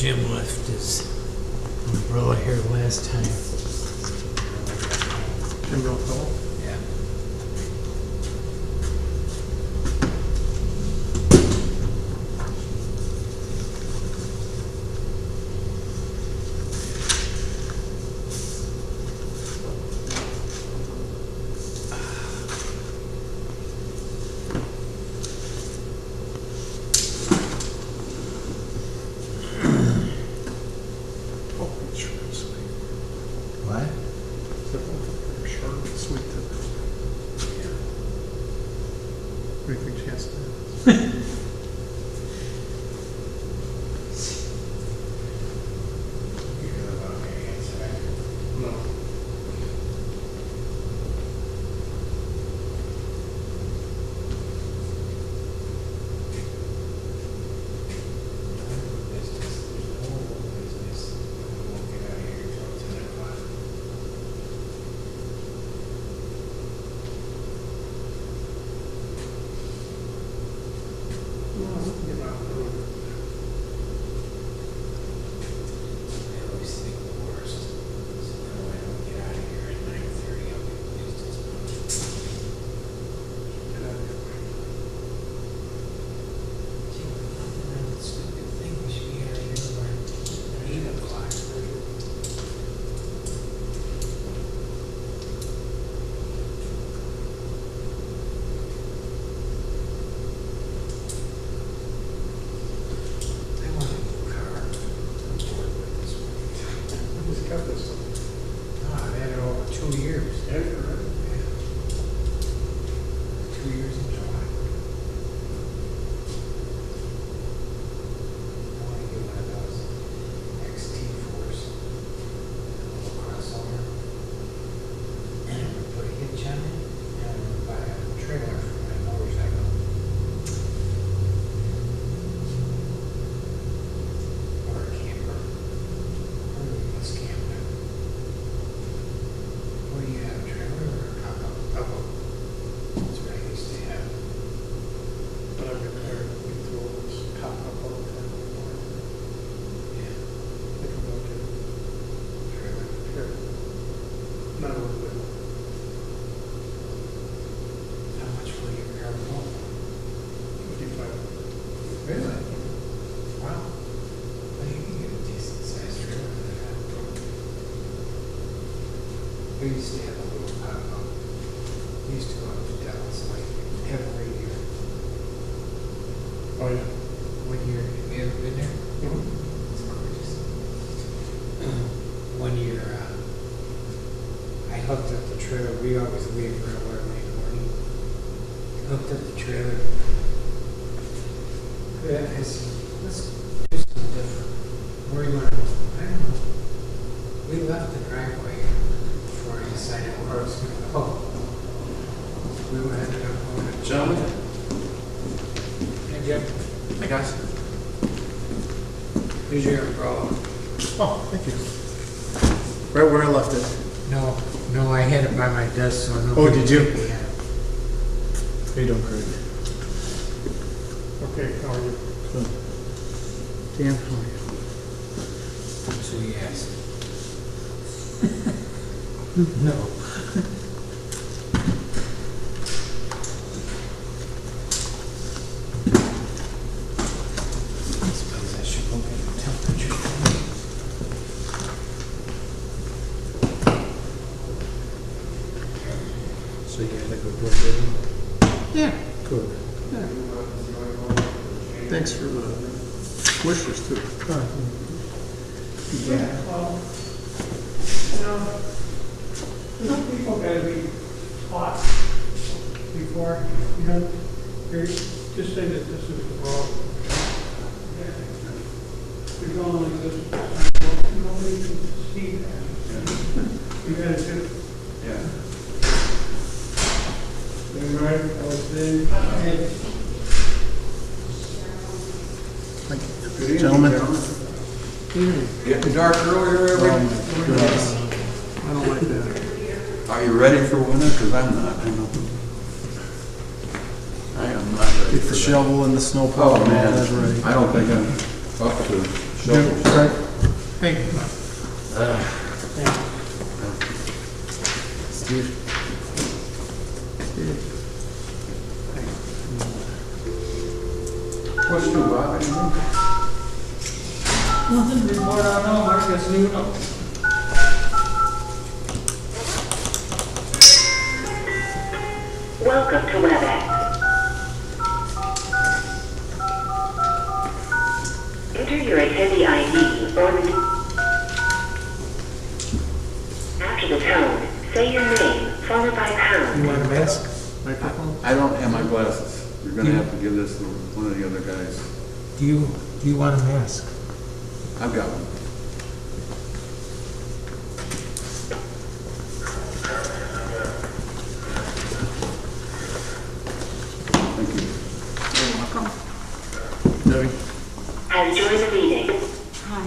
Jim left his umbrella here last time. Jim Rockwell. Yeah. Oh, it's short and sweet. What? They're both short and sweet today. What do you think Chance did? No. Got this one. I've had it over 2 years. Yeah, you're right. 2 years in July. I want to get one of those XT4s, a little crossover, and I'm going to put a hitch on it, and I'm going to buy a trailer for my motorcycle. Or a camper. Or this camper. What do you have, a trailer or a pop-up? Pop-up. That's what I used to have. But I'm retired. We throw this pop up all the time. Yeah, Think about it. trailer. Here. Not a little bit. How much will your car go? 55. Really? Wow. Well, you can get a decent sized trailer for that. We used to have a little pop-up. We used to go up to Dallas like every year. Oh, yeah. 1 year, have you ever been there? Mhm. It's gorgeous. 1 year, I hooked up the trailer. We always leave real early in the morning. Hooked up the trailer. Yeah, I said, let's do something different. Where do you want to go? I don't know. We left the driveway before I decided where I was going to go. We ended up going to... Gentlemen, Hey, Jim, hi guys. here's your umbrella. Oh, thank you. Right where I left it. No, I had it by my desk, so nobody... Oh, did you? Yeah. How you doing, Craig? Okay, how are you? Good. Dan, how are you? So yes. No. I suppose I should go get a temperature. So you had a good work day? Yeah. Good. Yeah. Thanks for the wishes, too. Yeah. Some people gotta be taught before, you're just say that this is the road. You're going like this, nobody can see that. You gotta do. Yeah. Right, I was in. Thank you. Gentlemen. Getting dark earlier every. Oh, my goodness. I don't like that. Are you ready for winter? Because I'm not. I am not ready Get for the that. shovel and the snowplow. Oh man, That's right. I don't think I'm up to Thank you. Steve. What's new, Bob? Anything? Nothing to report on home, I guess new up. Welcome to WebEx. Enter your attendee ID or after the tone, say your name, followed by pound. You want a mask? Microphone? I don't have my glasses. You're gonna have to give this to one of the other guys. Do you want a mask? I've got one. Thank you. You're welcome. Debbie? Has joined the meeting. Hi.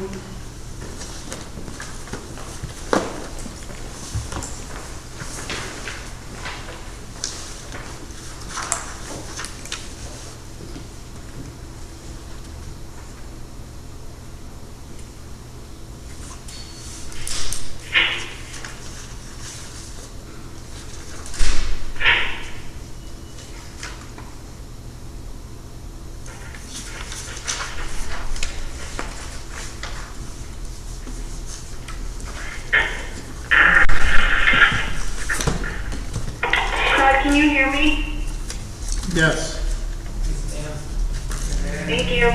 Can you hear me? Yes. Thank you.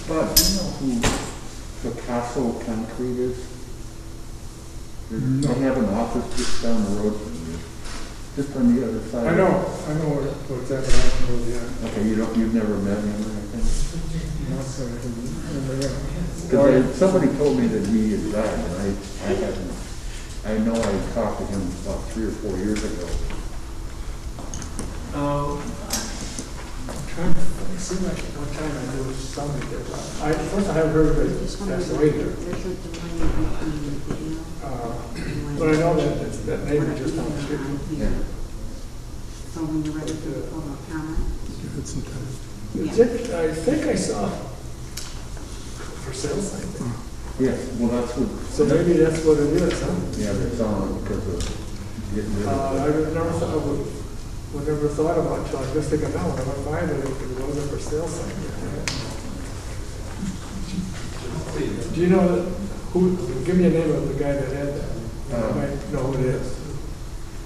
Bob, do you know who Picasso Concrete is? They have an office just down the road from you, just on the other side. I know what's that, but I don't know the, Okay, you've never met him or anything? not so I can remember. Because somebody told me that he had died, and I hadn't, I know I talked to him about 3 or 4 years ago. I'm trying to, it seemed like one time I knew somebody that, first I haven't heard of it, passed away there. There's like the line between the video. But I know that, that neighbor just down the street. Yeah. So when you're ready for the public comment. Give it some time. Yeah. I think I saw for sale sign there. Yes, well, that's what. So maybe that's what it is, huh? Yeah, they're selling it because of getting rid of I never thought, would never thought about it, so I was just thinking, no, when I went by there, it wasn't for sale sign. Do you know who, give me a name of the guy that had that? I might know who it is,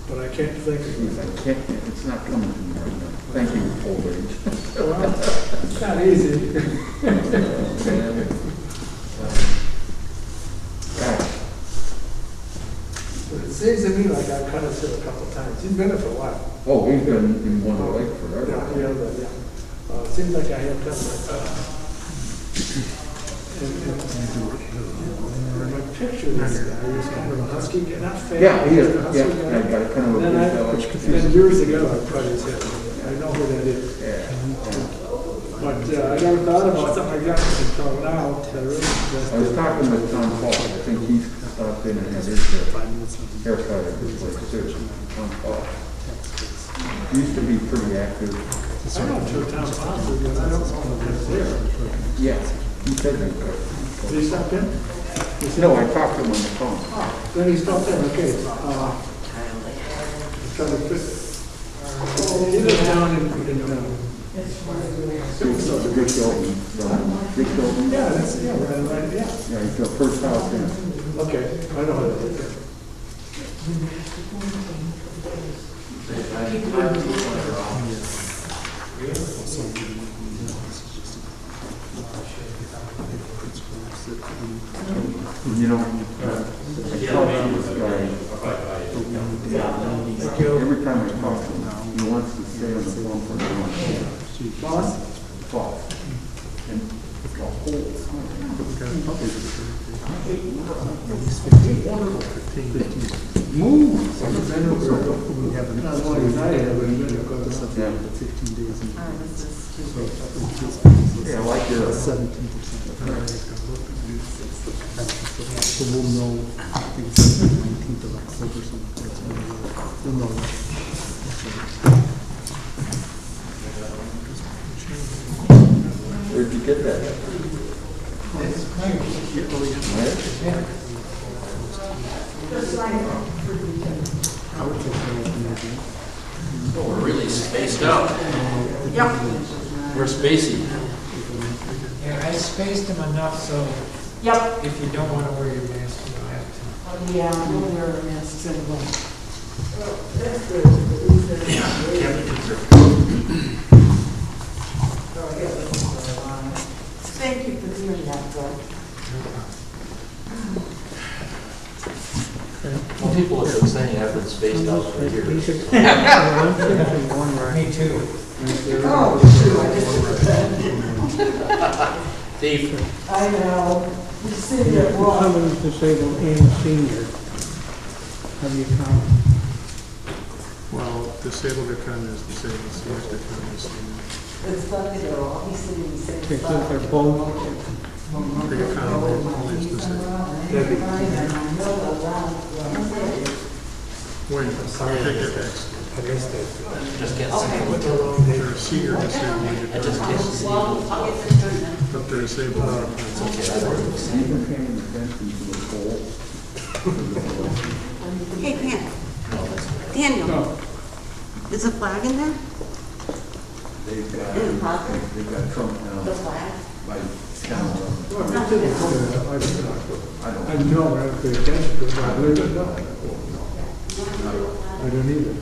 but I can't think of Jeez, it. I can't, it's not coming to me right now. Thank you, old age. Well, it's not easy. Gosh, But it seems to me like I've cut his hair a couple of times. He's been there for a while. oh, he's been in Wonder Lake forever. Yeah. It seems like I have done that. In my picture, this guy, he was kind of a husky, not fat. Yeah, he is, just a husky yeah, guy. I got a kind of a Then big then years ago, I cut his hair. I know who that is. Yeah. But I never thought about something like that until now. I was talking with Tom Paul, I think he's stopped in and had his haircut at his place too, Tom Paul. He used to be pretty active I know Joe Town Foster, but I don't know if that's there. Yes, he said that. Did he stop in? No, I talked to him on the phone. Then he stopped in, okay. Trying to fit. He lives down in Rick Hilton, Rick Hilton. yeah, that's, yeah, right, yeah. Yeah, he's the first house in. Okay, I know how that is. You know, I talk to this guy, every time I talk to him, he wants to stay on the phone for a long time. Boss? And the whole move! Yeah, I like your 17%. So we'll know, I think it's the 19th of October, something like that. We'll know. Where'd you get that? We're really spaced out. Yep. We're spacey. Yeah, I spaced them enough so Yep. if you don't want to wear your mask, you don't have to. Yeah, we'll wear masks anyway. Thank you for doing that, though. Well, people are saying I've been spaced out for years. Me too. Oh, shoot, I Thief. I know. You said it wrong. Someone's disabled and senior. How do you count? Well, disabled economy is disabled, senior economy is senior. It's not that they're all, he said he was saying. Okay, so they're both. Big economy is disabled. Wait, sorry, take it back. I missed it. Just can't see what They're a senior disabled, I just can't see. but they're disabled. Even paying attention to the pole. Hey, Daniel, is a flag in there? They've In the pocket? got Trump now The flag? by 10 of them. I know, I have to pay attention to it, but I believe it, no. I don't either.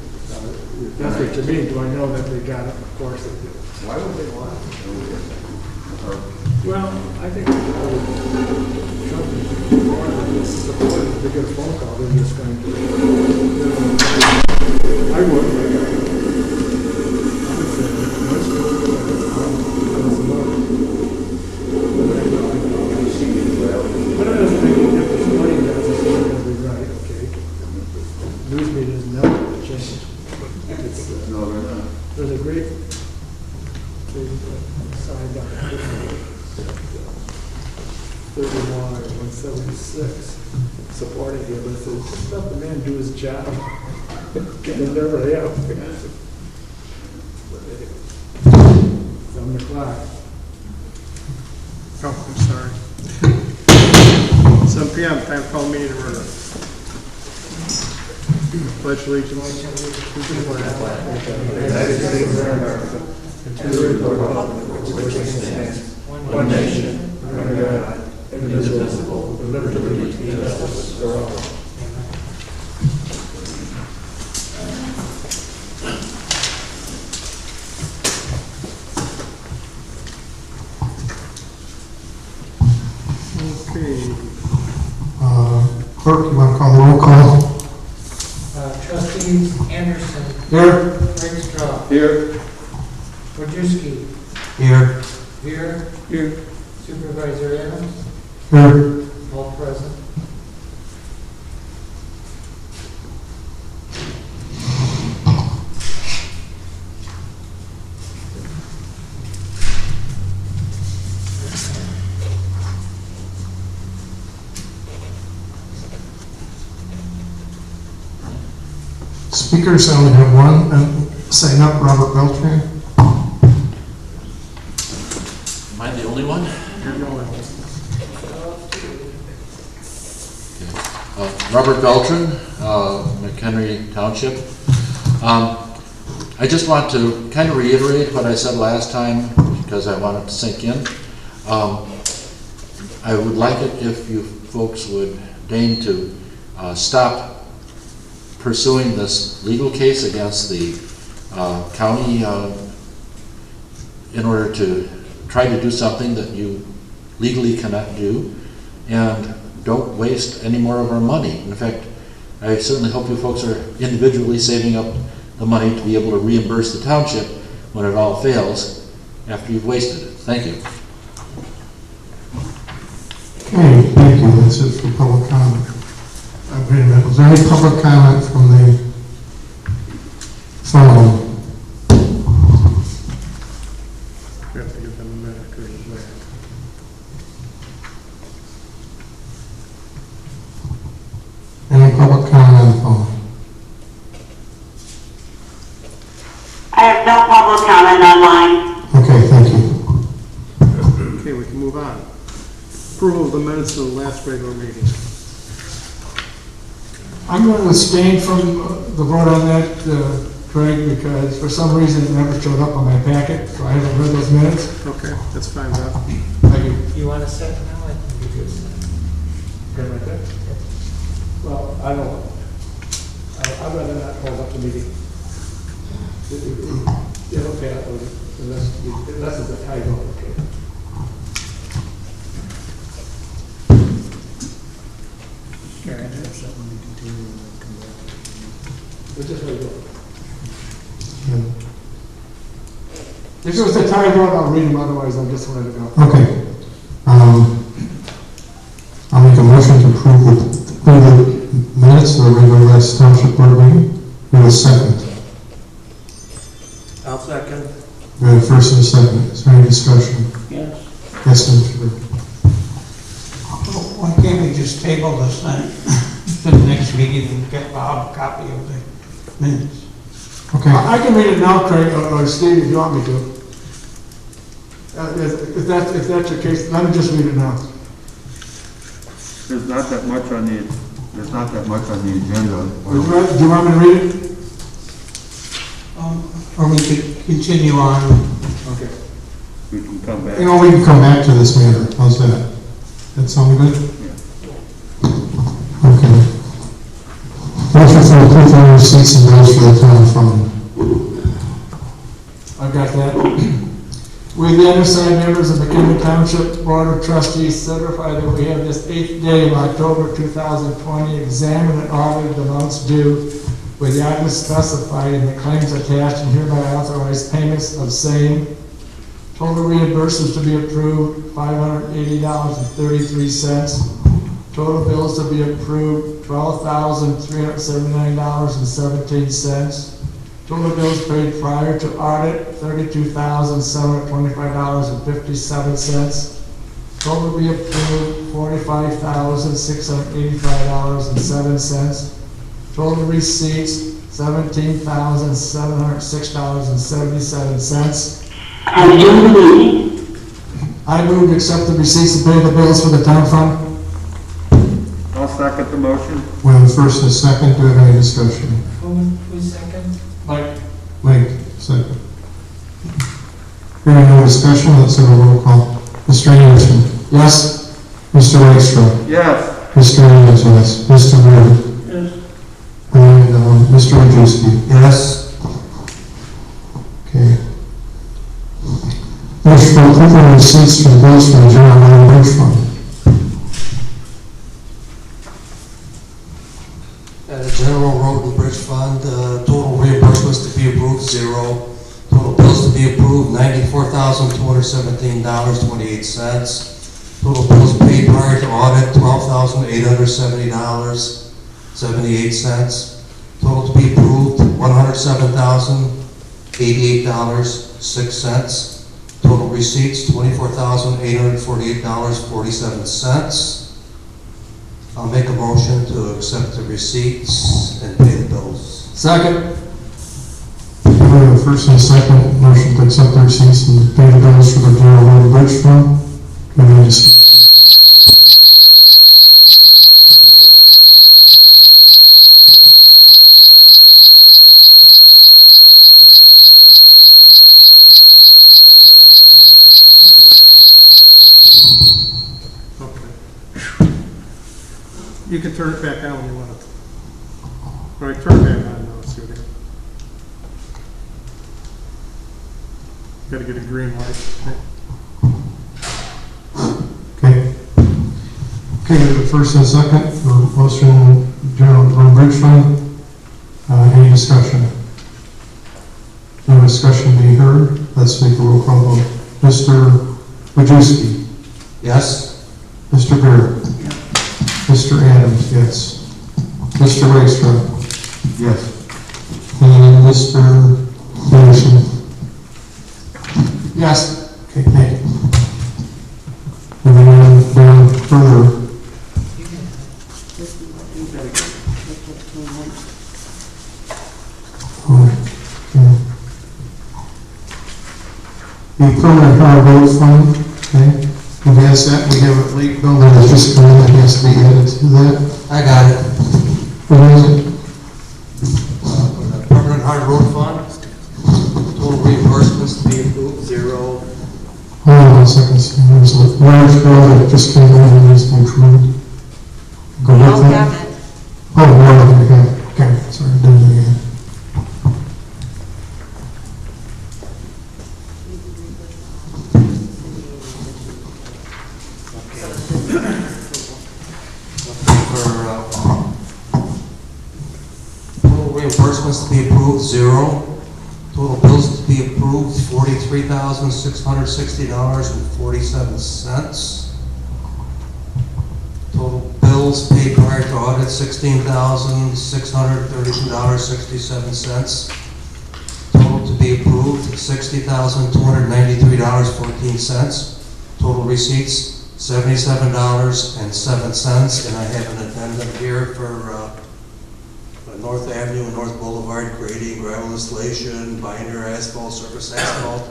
That's what you mean, do I know that they got it? Of course they do. Why would they want it? Well, I think they get a phone call, they're just going to. I would. But it doesn't make any difference, money does, it's not going to be right, okay? News media is never going to change. It's, No, they're not. there's a great, they signed up 31 or 176 supporting him, but says, just let the man do his job. They never have. 7 o'clock. Oh, I'm sorry. 7 p.m., time to call meeting to order. Pledge allegiance to the flag of the United States of America and to the republic for which it stands, one nation, under God, indivisible, with liberty and justice for all. Okay. Clerk, you want to call the roll call? Trustees Anderson. Here. Rakestraw. Here. Wojciechowski. Here. Here. Here. Supervisor Adams. Here. All present. Speakers, I only have one. Sign up, Robert Beltran. only one? You're the only one. Robert Beltran, Mchenry Township. I just want to kind of reiterate what I said last time because I want it to sink in. I would like it if you folks would deign to stop pursuing this legal case against the county in order to try to do something that you legally cannot do, and don't waste any more of our money. In fact, I certainly hope you folks are individually saving up the money to be able to reimburse the township when it all fails after you've wasted it. Thank you. Okay, thank you. That's it for public comment. Wait a minute, was there any public comment from the phone? We have to give them a minute to get back. Any public comment on the phone? I have no public comment online. Okay, thank you. Okay, we can move on. Approval of the minutes of the last regular meeting. I'm going to abstain from the vote on that, Craig, because for some reason it never showed up on my packet, so I haven't read those minutes. Okay, that's fine, Bob. Thank you. You want to set now? I think you could set. Okay, right there. Well, I don't, I'd rather not hold up the meeting. Yeah, okay, I'll hold it, unless it's a tie vote, okay. We'll just wait. If it was a tie vote, I'll read them, otherwise I'll just let it go. Okay. I'll make a motion to approve the minutes of the regular last township board meeting. We have a second. I'll second. We have a first and a second. Is there any discussion? Yes. Yes, Mr. Burke. Why can't we just table this thing to the next meeting and get Bob a copy of the minutes? Okay. I can read it now, Craig, or Steve, if you want me to. If that's the case, let me just read it now. There's not that much on the agenda. Do you want me to read it? Or we could continue on. Okay. We can come back. You know, we can come back to this matter. How's that? That sound good? Okay. Motion for approval of receipts and bills for the town fund. I've got that. We, the undersigned members of the Mchenry Township Board of Trustees, certify that we have this 8th day of October 2020 examined and audited the amounts due with the items specified in the claims attached and hereby authorized payments of same. Total reimbursements to be approved, $580.33. Total bills to be approved, $12,379.17. Total bills paid prior to audit, $32,725.57. Total to be approved, $45,685.07. Total receipts, $17,706.77. I move to accept the receipts and pay the bills for the town fund. I'll second the motion. We have a first and a second. Do we have any discussion? Who's second? Mike, second. Hearing no discussion, let's have a roll call. Mr. Anderson? Yes. Mr. Rakestraw? Yes. Mr. Williams, yes. Mr. Wood? Yes. And Mr. Wojcicki? Yes. Okay. Motion for approval of receipts for the bills from the general road and bridge fund. General Road and Bridge Fund, total reimbursements to be approved, 0. Total bills to be approved, $94,217.28. Total bills paid prior to audit, $12,870.78. Total to be approved, $107,088.06. Total receipts, $24,848.47. I'll make a motion to accept the receipts and pay the bills. Second. We have a first and a second motion to accept the receipts and pay the bills for the general road and bridge fund. Do we need to s- Okay. You can turn it back on when you want it. All right, turn it back on now, let's see what it is. Gotta get a green light. Okay. Okay, we have a first and a second for motion general road bridge fund. Any discussion? No discussion being heard. Let's make a roll call vote. Mr. Wojcicki? Yes? Mr. Beard? Mr. Adams, yes. Mr. Raystra? Yes. And Mr. Peterson? Yes. Okay, thank you. Moving on down further. Okay. The permanent hard road fund, okay, who has that? We have a late bill that is just coming that has to be added to that. I got it. What is it? Permanent hard road fund, total reimbursements to be approved, 0. Hold on a second, there's a large bill that just came in and needs to be approved. Go We with don't that. have it. Oh, no, okay, sorry, didn't do it again. Total reimbursements to be approved, 0. Total bills to be approved, $43,660.47. Total bills paid prior to audit, $16,632.67. Total to be approved, $60,293.14. Total receipts, $77.07. And I have an addendum here for North Avenue and North Boulevard, grading, gravel installation, binder, asphalt, surface asphalt,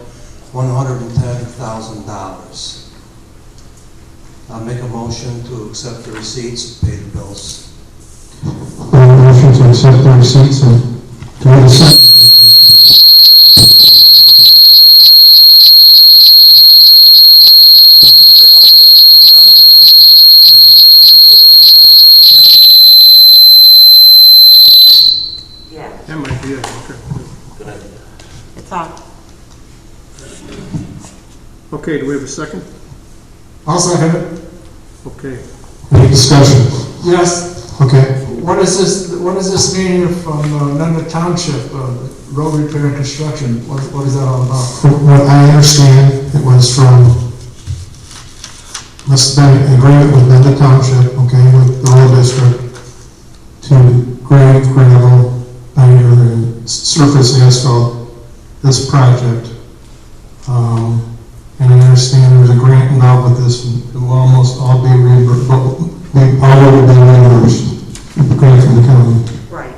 $110,000. I'll make a motion to accept the receipts, pay the bills. Motion to accept the receipts and to the second. Yeah, That might be it, okay. it's on. Okay, do we have a second? I'll second it. Okay. Any discussion? Yes. Okay. What is this meaning from Mchenry Township, road repair and construction? What is that all about? From what I understand, it was from, must have been an agreement with Mchenry Township, okay, with the road district to grade, gravel, binder, and surface asphalt this project. And I understand there's a grant involved with this, and it will almost all be reimbursed, all will be reimbursed, grant from the county. Right.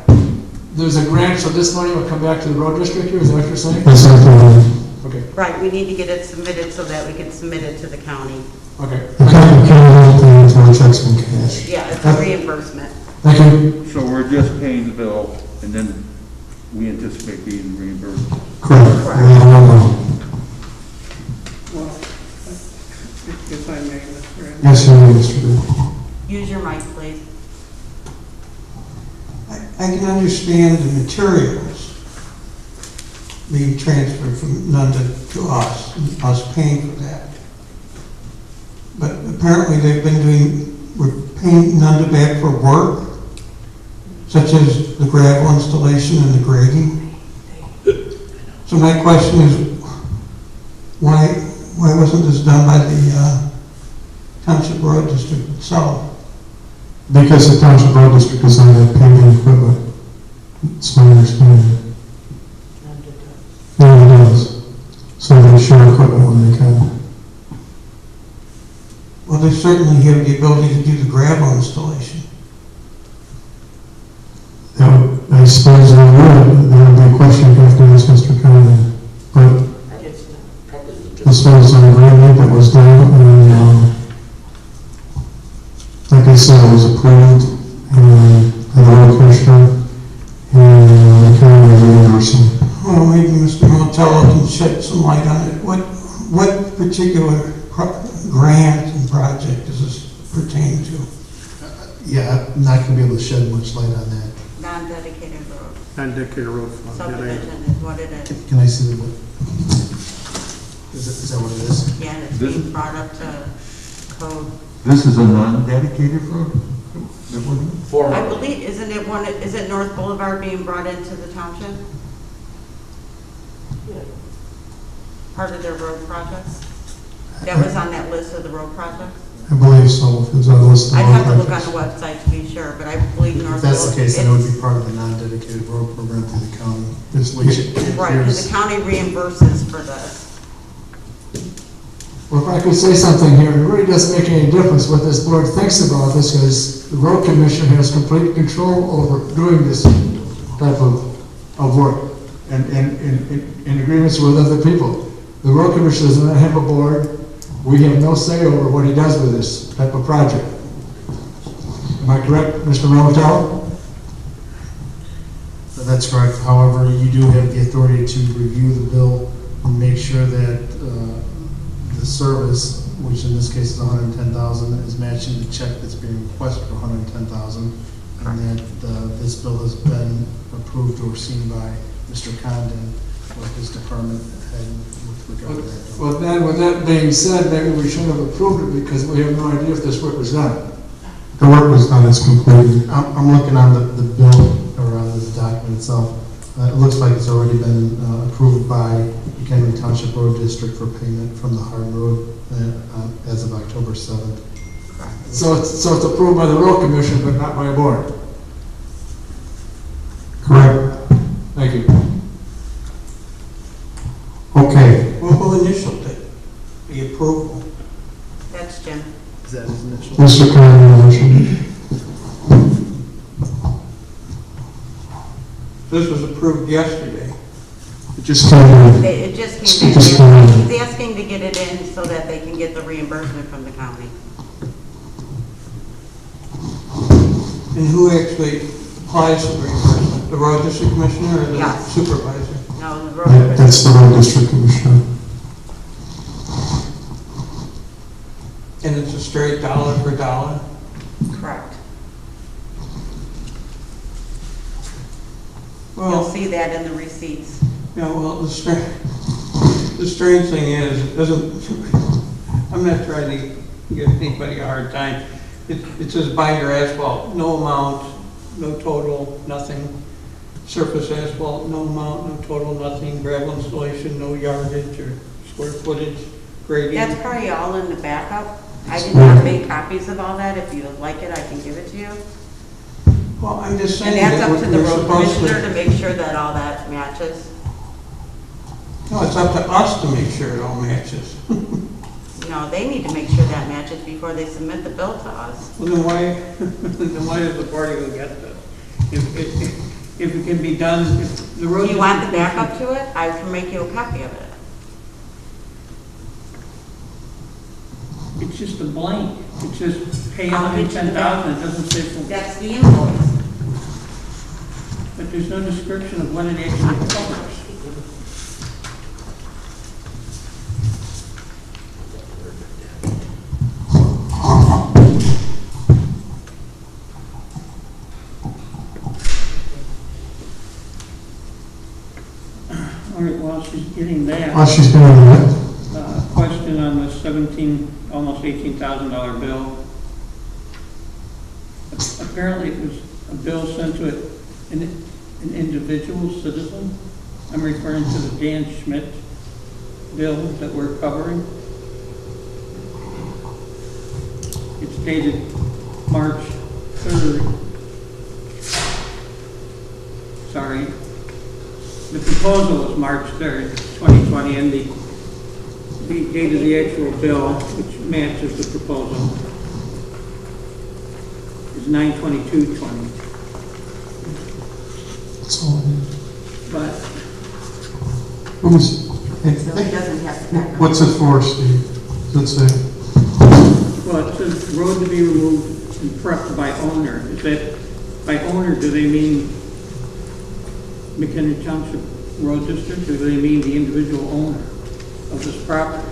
There's a grant, so this money will come back to the road district here, is that what you're saying? That's not the, Okay, Right, we need to get it submitted so that we can submit it to the county. okay. the county won't pay until the check's been cashed. Yeah, it's a reimbursement. Thank you. So we're just paying the bill, and then we anticipate being reimbursed. Correct. Correct. Well, if I may, Mr. Anderson. Yes, you may, Mr. Booth. Use your mic, please. I can understand the materials being transferred from London to us, and us paying for that. But apparently we're paying London back for work, such as the gravel installation and the grading. So my question is, why wasn't this done by the Township Road District itself? Because the Township Road District does not have paving equipment. It's my understanding. No, it does. So they share equipment when they can. Well, they certainly have the ability to do the gravel installation. I suppose there would be a question you have to ask Mr. Conley. But this was an agreement that was done, and case that was approved, and the road commissioner, and the county reimbursing. Well, maybe Mr. Montello can shed some light on it. What particular grant and project does this pertain to? Yeah, I'm not gonna be able to shed much light on that. Non-dedicated road. Non-dedicated road fund. Subdivision is what it is. Can I see the, is that what it is? Yeah, and it's being brought up to code. This is a non-dedicated road? I believe, isn't it one, is it North Boulevard being brought into the township? Part of their road projects? That was on that list of the road projects? I believe so, if it's on the list of I'd have to look on projects. the website to be sure, but I believe North. If that's the case, then it would it's- be part of the non-dedicated road program through the county, Yes. which it Right, because appears. the county reimburses for this. Well, if I could say something here, it really doesn't make any difference what this board thinks about this, because the road commission has complete control over doing this type of work, and in agreements with other people. The road commission does not have a board. We have no say over what he does with this type of project. Am I correct, Mr. Romatello? That's correct. However, you do have the authority to review the bill and make sure that the service, which in this case is $110,000, is matching the check that's being requested for $110,000, and that this bill has been approved or seen by Mr. Condon with his department head with regard to that bill. Well, then, with that being said, maybe we shouldn't have approved it, because we have no idea if this work was done. The work was done, it's completed. I'm looking on the bill, or on the document itself. It looks like it's already been approved by Mchenry Township Road District for payment from the Hardin Road as of October 7th. So it's approved by the road commission, but not by a board. Correct. Thank you. Okay, Well, who initialed it? The approval? That's Jim. Is that his initial? Mr. Conley mentioned. This was approved yesterday. It just came in. It just It came just came in. in. He's asking to get it in so that they can get the reimbursement from the county. And who actually applies for the reimbursement? The road district commissioner or the Yes. supervisor? No, the Yeah, road. that's the road district commissioner. And it's a straight dollar for dollar? Correct. You'll Well, see that in the receipts. yeah, well, the strange thing is, it doesn't, I'm not trying to give anybody a hard time. It says binder asphalt, no amount, no total, nothing. Surface asphalt, no amount, no total, nothing. Gravel installation, no yardage or square footage, grading. That's probably all in the backup. I did not make copies of all that. If you would like it, I can give it to you. Well, I'm just And saying that's that up to the we're road supposed commissioner to. to make sure that all that matches. No, it's up to us to make sure it all matches. No, they need to make sure that matches before they submit the bill to us. Well, then why does the party go get this? If it can be done, if the road. Do you want the backup to it? I can make you a copy of it. It's just a blank. It says pay I'll get you the $110,000. It doesn't say, That's the invoice. but there's no description of what it actually covers. All right, while she's getting that. While she's doing that, Question on the almost $18,000 bill. Apparently it was a bill sent to an individual citizen. I'm referring to the Dan Schmidt bill that we're covering. It's dated March 3rd. Sorry. The proposal was March 3rd, 2020, and the date of the actual bill, which matches the proposal, is 9/22/20. that's all I need. But Who's, So he doesn't have to back up. what's it for, Steve? Does it say? well, it says road to be removed prepped by owner. Is that, by owner, do they mean McHenry Township Road District, or do they mean the individual owner of this property?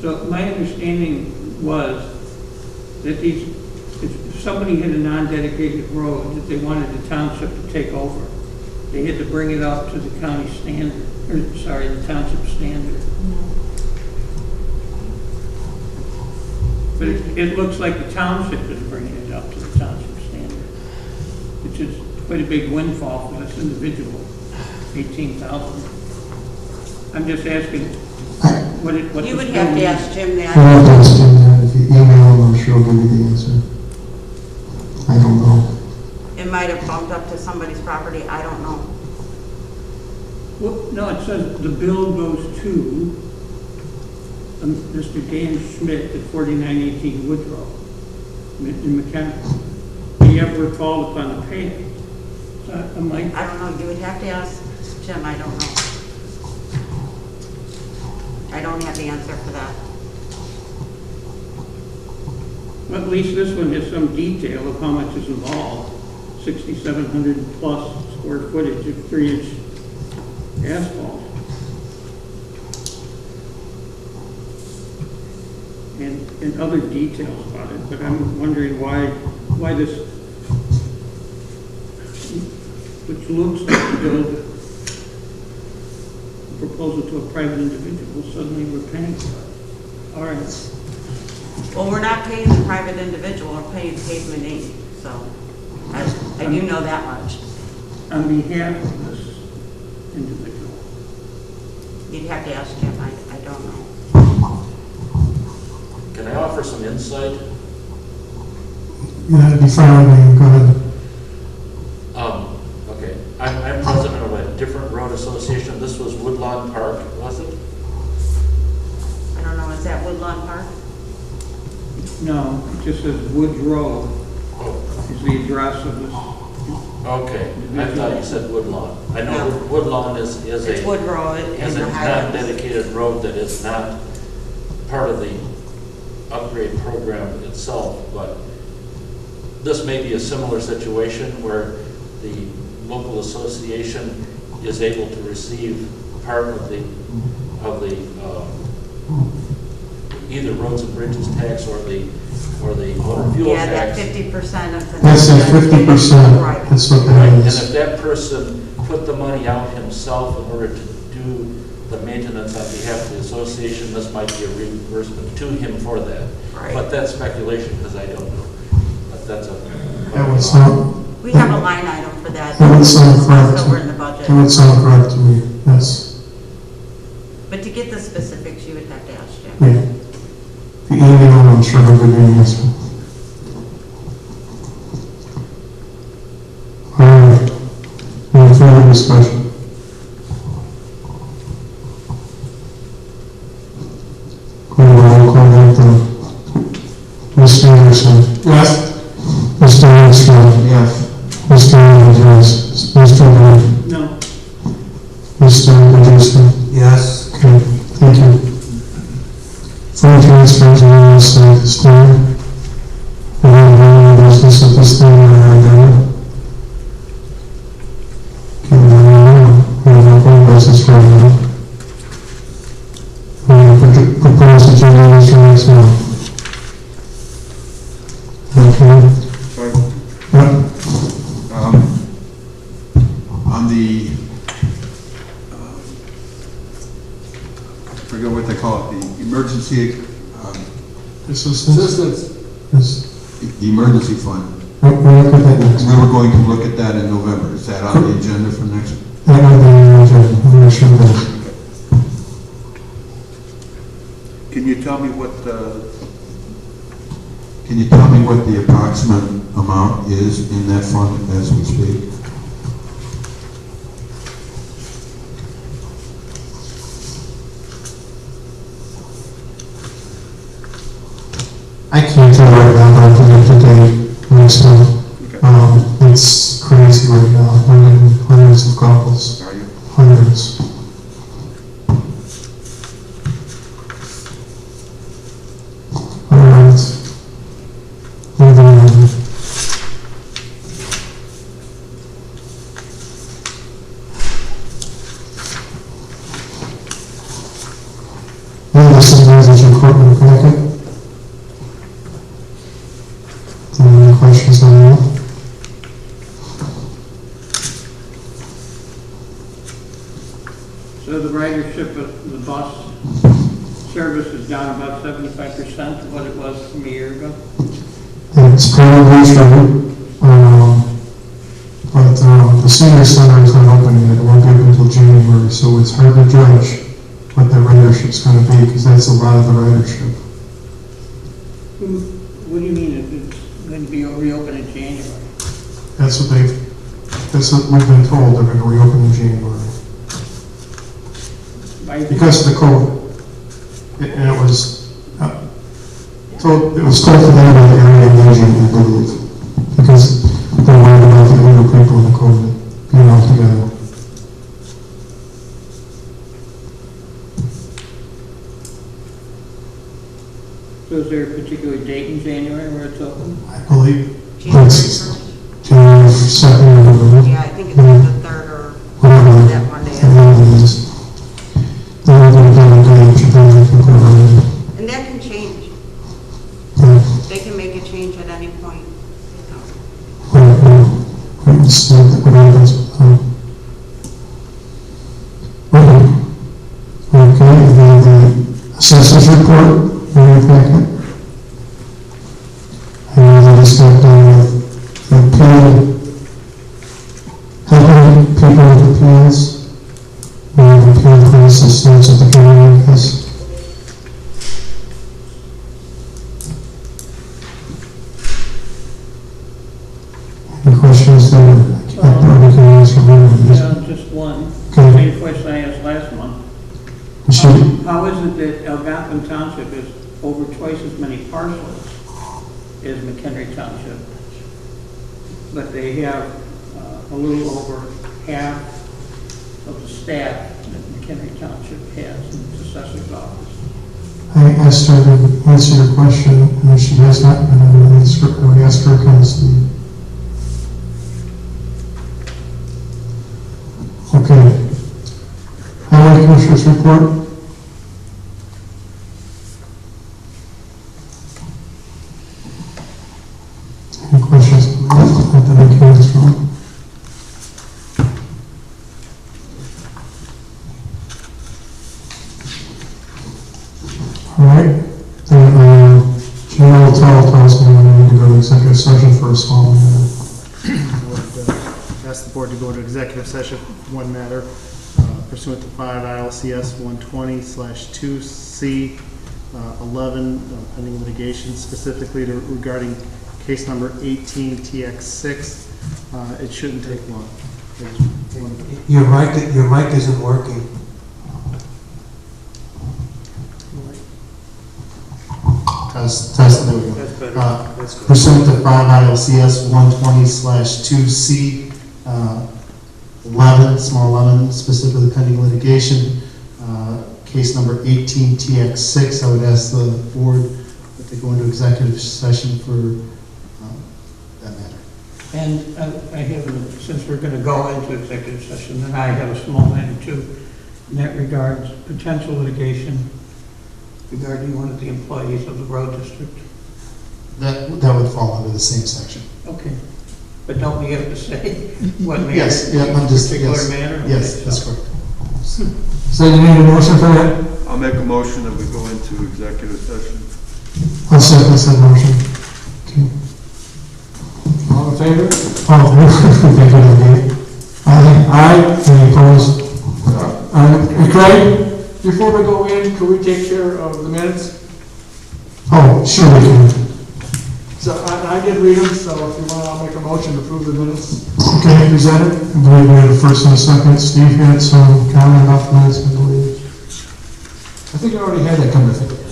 So my understanding was that if somebody had a non-dedicated road that they wanted the township to take over, they had to bring it up to the county standard, or sorry, the township standard. But it looks like the township is bringing it up to the township standard, which is quite a big windfall for this individual, 18,000. I'm just asking, what You would have to ask Jim that. You'll have to ask him that. If you email him, I'm sure he'll give you the answer. I don't know. It might have bumped up to somebody's property, I don't know. Well, no, it says the bill goes to Mr. Dan Schmidt at 4918 Woodrow in McHenry. He ever called upon to pay it. So I'm like, I don't know, you would have to ask Jim, I don't know. I don't have the answer for that. well, at least this one has some detail of how much is involved. 6,700 plus square footage of 3-inch asphalt. And other details about it, but I'm wondering why this, which looks like to build a proposal to a private individual, suddenly we're paying for it. All right. Well, we're not paying the private individual, we're paying Pavement Inc., so I do know that much. On behalf of this individual. You'd have to ask Jim, I don't know. Can I offer some insight? Yeah, that'd be fine with me. Go ahead. Okay, I'm president of a different road association. This was Woodlawn Park, was it? I don't know, is that Woodlawn Park? No, it just says Woodrow is the address of this. Okay, I thought you said Woodlawn. I know No. Woodlawn is It's a Woodrow is in a the Highlands. non-dedicated road that is not part of the upgrade program itself, but this may be a similar situation where the local association is able to receive part of the either roads and bridges tax or the motor fuel Yeah, that tax. 50% of the. That's a 50%. Right. That's what Right, that and is. if that person put the money out himself in order to do the maintenance on behalf of the association, this might be a reimbursement to him for that. Right. But that's speculation, because I don't know. But that's a. That would sound, We have a line item for that. that would sound correct. So we're in the budget. That would sound correct to me, yes. But to get the specifics, you would have to ask Jim. Yeah. If you email him, I'm sure he'll give you an answer. All right. Any further discussion? Going to roll call vote. Mr. Anderson? Yes. Mr. Armstrong? Yes. Mr. Andrews? Mr. Wood? No, Mr. Anderson? Yes. Okay, thank you. Fund transfers are also at this time. We have any business at this time on our agenda? Okay, we have no business right now. We propose agenda is for next month. Okay. Sorry. Yep. On the, I forget what they call it, the emergency, Assistance? Yes. the emergency fund. We'll look at that next. We were going to look at that in November. Is that on the agenda for next? That might be on the agenda. I'm not sure of that. Can you tell me what, Can you tell me what the approximate amount is in that fund as we speak? I can't tell right now, but I'll put it today next month. okay. It's crazy right now, hundreds of couples, Are you? hundreds. All right. Moving on. This is the equipment packet. Any questions on that? So the ridership of the bus service is down about 75% of what it was from a year ago? It's probably true, but the senior center is not opening yet. It won't be open until January, so it's hard to judge what the ridership's going to be, because that's a lot of the ridership. What do you mean it's going to be reopened in January? That's what we've been told, they're going to reopen in January. Because of the COVID. And it was told to them by the area agent, I believe, because they're worried about the older people in the COVID being all together. So is there a particular date in January where it's open? I believe January it's 1st? January 2nd, I believe. Yeah, I think it's like the 3rd or Whatever. that Monday. Whatever it is. They're not going to give a date, but then they can put it on. And that can change. Yeah. They can make a change at any point. Let's see what happens. Okay, the assessors report, very packet. And they just got done with the appeal, helping people with appeals. We have appeal process starts at the county office. Any questions there? I probably can answer one. Yeah, just one. Okay. Same question I asked last month. How is it that Algonquin Township is over twice as many parcels as Mchenry Township? But they have a little over half of the staff that Mchenry Township has in its assessor's office. I asked her to answer your question, and she has not been able to answer. We asked her constantly. Okay. Highway Commissioner's report. Any questions? Not that I can answer them. All right. Then, General Tell tells me we need to go to executive session for a small matter. I would ask the board to go into executive session for one matter pursuant to 5 ILCS 120/2C 11 pending litigation, specifically regarding case number 18 TX6. It shouldn't take long. Your mic isn't working. Test, there we go. Pursuant to 5 ILCS 120/2C 11, small 11, specifically pending litigation, case number 18 TX6, I would ask the board that they go into executive session for that matter. And I have, since we're going to go into executive session, then I have a small matter too. In that regards, potential litigation regarding one of the employees of the road district. That would fall under the same section. Okay. But don't we have to say what manner? Yes, yeah, I'm just, particular yes, manner? yes, Okay, that's so- correct. So you need a motion for that? I'll make a motion that we go into executive session. I'll second that motion. Okay. All in favor? Thank you, Dave. Aye. Any opposed? Craig, before we go in, can we take care of the minutes? Oh, sure we can. So I did read them, so if you want, I'll make a motion to approve the minutes. Okay, presented. I believe we had a first and a second. Steve had some comment about the minutes, I believe. I think I already had that come to think of it.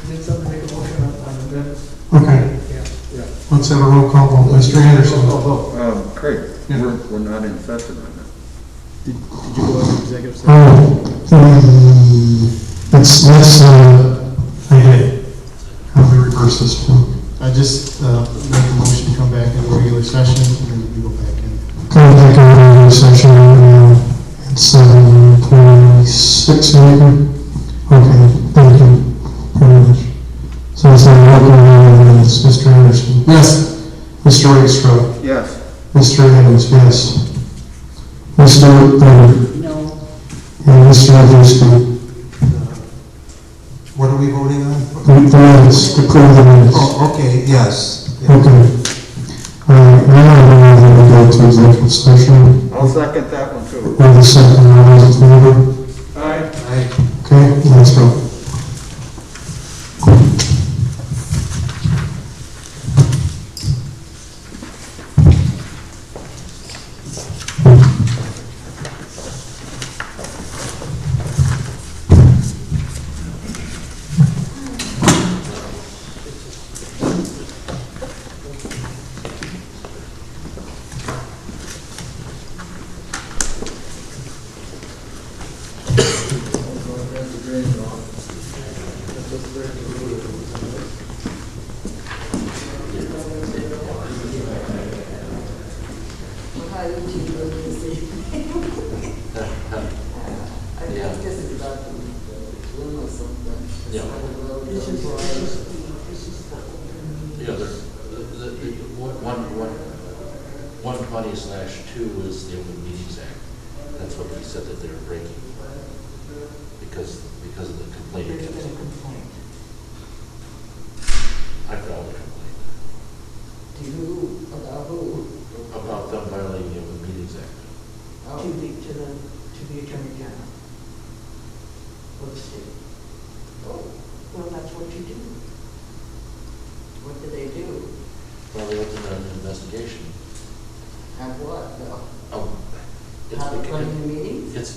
Did somebody make a motion on the minutes? Okay. Yeah. Let's have a roll call vote. Mr. Anderson? Craig, Yeah. we're not in session on that. Did you go into executive session? I did. How do we reverse this too? I just make a motion to come back in regular session and we go back in. Come back in regular session at 7:26 maybe? Okay, thank you very much. So it's not open minutes. Mr. Anderson? Yes. Mr. Rakestraw? Yes. Mr. Evans, yes. Mr. Bennett? No. And Mr. Abusky? What are we voting on? The minutes, to approve the minutes. Oh, okay, yes. Okay. Now I'm going to go to executive session. I'll second that one too. With the second, all those in favor? Aye. Okay, let's go.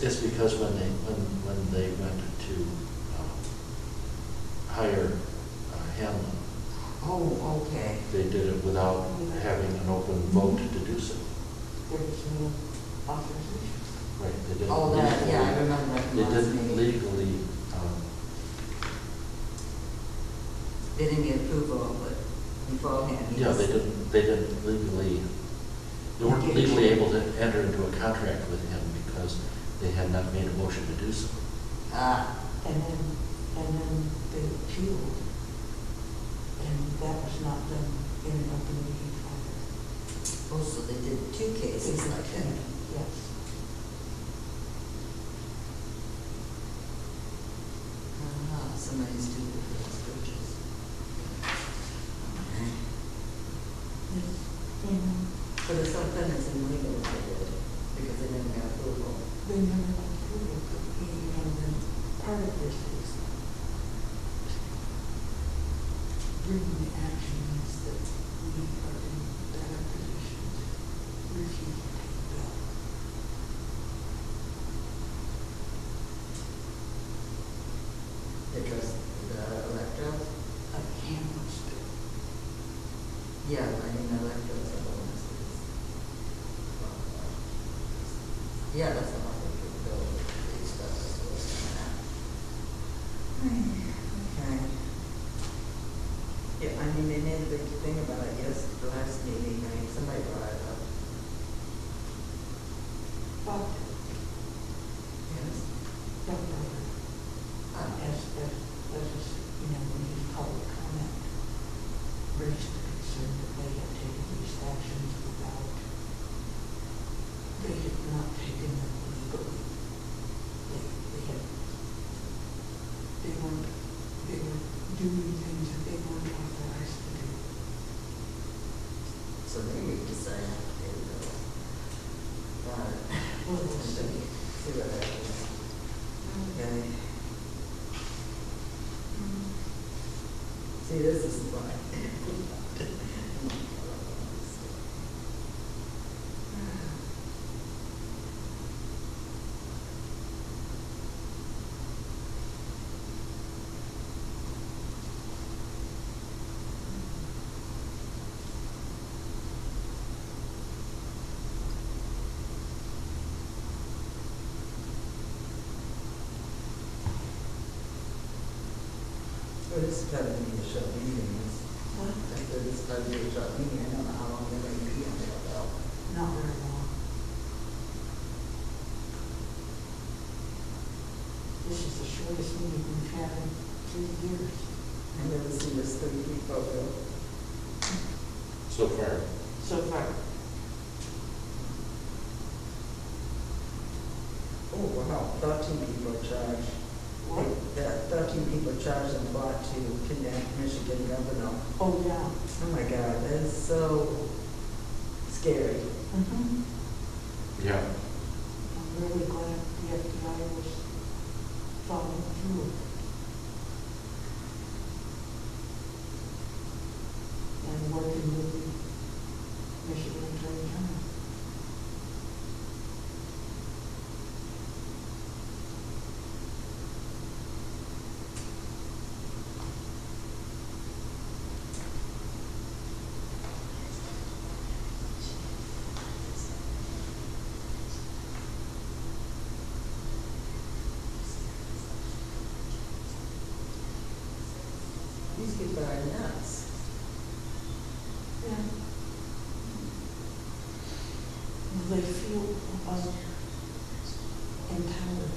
It's because when they went to hire Hamlin. Oh, okay. They did it without having an open vote to do so. There's no authorization. Right, they did it Oh, that, legally. yeah, I remember that. They didn't legally, They didn't get approval of it beforehand. yeah, they didn't legally, they weren't legally able to enter into a contract with him because they had not made a motion to do so. And then they appealed, and that was not done in an open meeting either. Oh, so they did two cases like that? Yes. Somebody's doing it for those bridges. Okay. But it's something that's illegal if they did, because they didn't have approval. They never got approval, and then part of this is bringing the actions that we are in better position to refuse to take the bill. Because the electros? Cameras do. Yeah, I mean, the electros are the ones that yeah, that's not what we bill these stuff is what's coming out. Okay. Yeah, I mean, they made a big thing about it, yes, the last meeting, I mean, somebody brought it up. But, Yes. but, as you know, when you public comment, raised the concern that they had taken these actions without, they had not taken them legally. They were doing things that they weren't authorized to do. So maybe we decide not to pay the bill. Well, we'll see. See what happens. Okay. See, this is fun. this is probably be a short meeting. I said this is probably be a short meeting. I don't know how long they're going to be on there though. Not very long. This is the shortest meeting we've had in 3 years. I've never seen this 30 people though. So far. So far. Oh, wow, 13 people charged. What? 13 people charged and brought to kidnap Michigan governor. Oh, yeah. Oh, my God, that is so scary. Mm-hmm. Yeah. I'm really glad the FBI was following through. And working with the Michigan Attorney General. These people are nuts. Yeah. They feel empowered.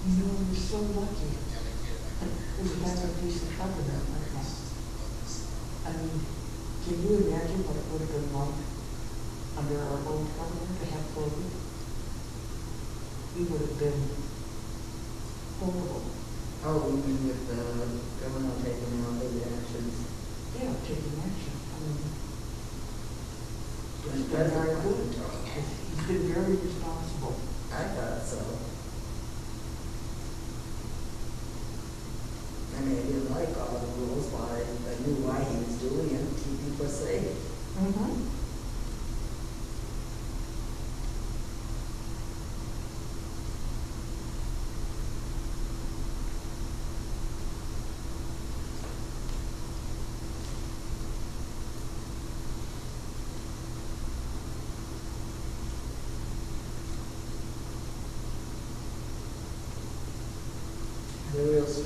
You know, we're so lucky that we have a decent government right now. I mean, can you imagine what it would have been like under our old government to have COVID? We would have been horrible. Oh, you mean with the government taking all the actions? Yeah, taking action. I mean, he's been very good. He's been very responsible. I thought so. I mean, I didn't like all the rules, but I knew why he was doing it, to keep people safe. Mm-hmm.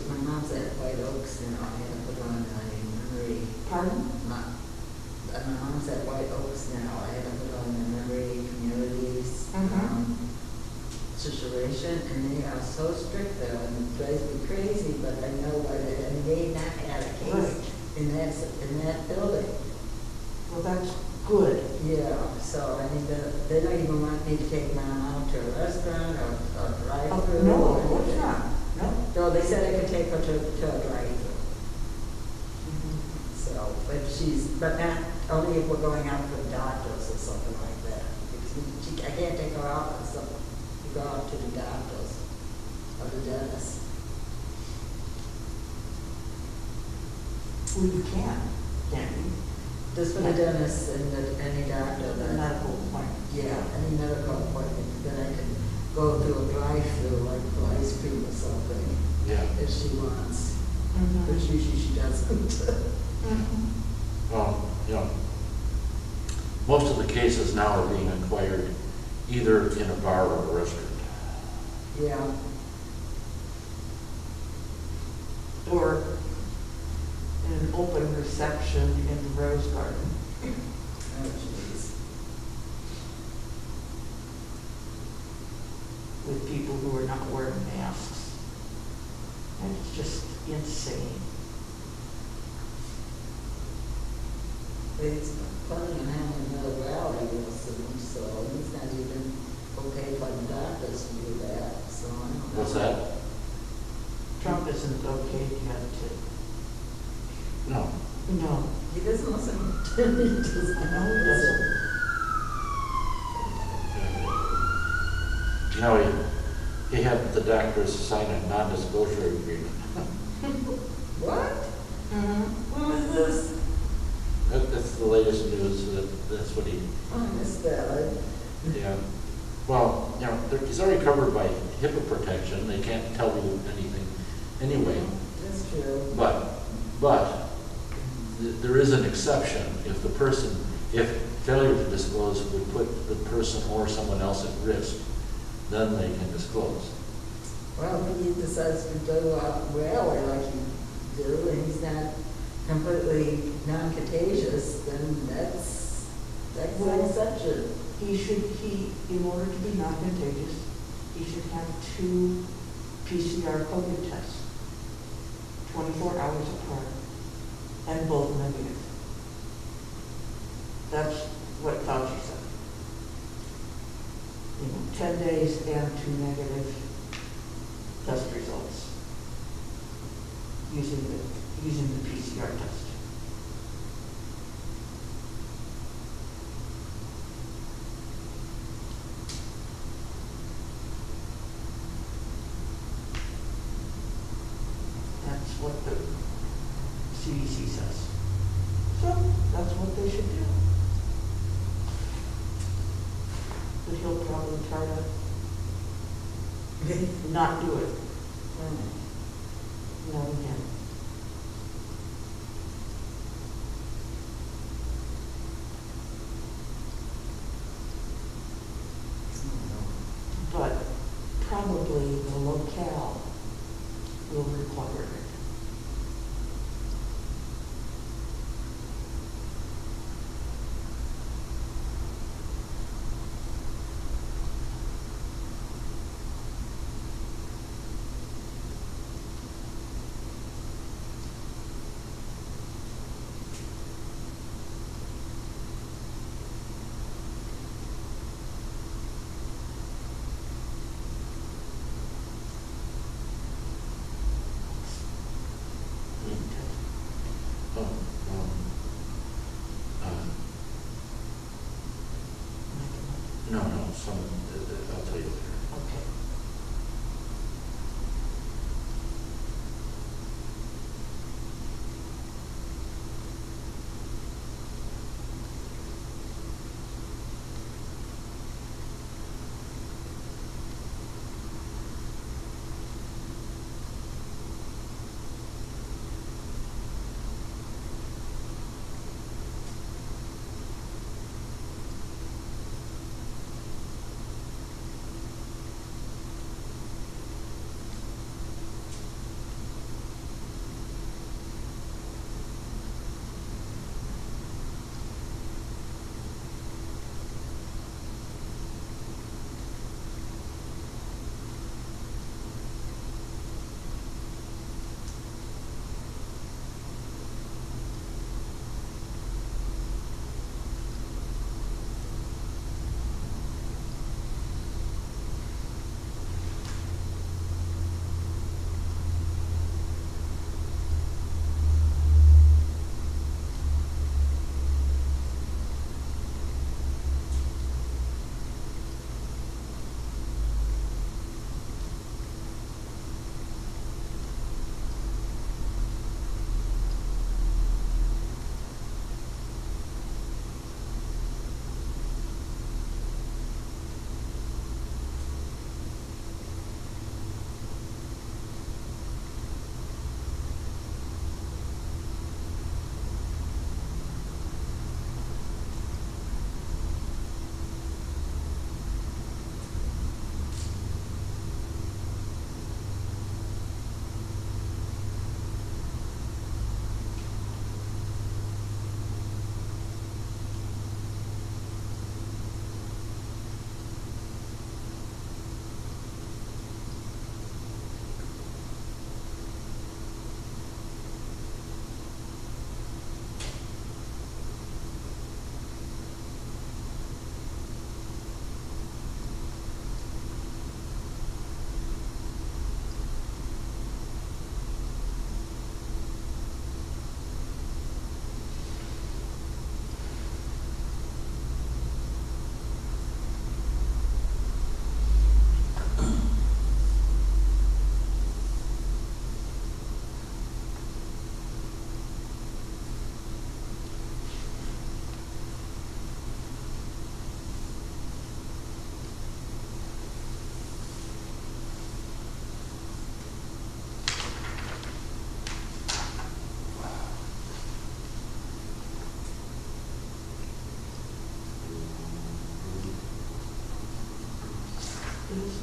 My mom's at White Oaks now. I had to put on a memory. Pardon? My mom's at White Oaks now. I had to put on a memory communities situation, and they are so strict though, and it drives me crazy. But I know what it. And they not had a case in that building. Well, that's good. Yeah. So I mean, they don't even want me to take Mom out to a restaurant or drive through. No, of course not. No, they said I could take her to a drive-thru. So, but not only if we're going out for the doctors or something like that. Because I can't take her out until we go out to the doctors or the dentist. Well, you can't you? Just for the dentist and any doctor. The medical appointment. Yeah, any medical appointment. Then I can go through a drive-through, like for ice cream or something. Yeah. If she wants. But usually she doesn't. Well, you know, most of the cases now are being acquired either in a bar or a restaurant. Yeah. Or in an open reception in the Rose Garden. Oh, jeez. With people who are not wearing masks. And it's just insane. He's planning on having another rally real soon, so he's not even okay for the doctors to do that, so I don't know. What's that? Trump isn't okay yet to. No. No. He doesn't listen to me. He doesn't. No, he doesn't. You know, He had the doctors sign a non-disclosure agreement. What? When was this? That's the latest news, that's what he, I missed that. yeah. Well, you know, he's already covered by HIPAA protection, they can't tell you anything anyway. That's true. But there is an exception if the person, if failure to disclose would put the person or someone else at risk, then they can disclose. Well, if he decides to go out rally like you do, and he's not completely non-contagious, then that's an exception. In order to be non-contagious, he should have 2 PCR COVID tests, 24 hours apart, and both negative. That's what Fauci said. 10 days and 2 negative test results using the PCR test. That's what the CDC says. So that's what they should do. But he'll probably try to not do it. No, again. But probably the locale will require it. No, I'll tell you later. Okay.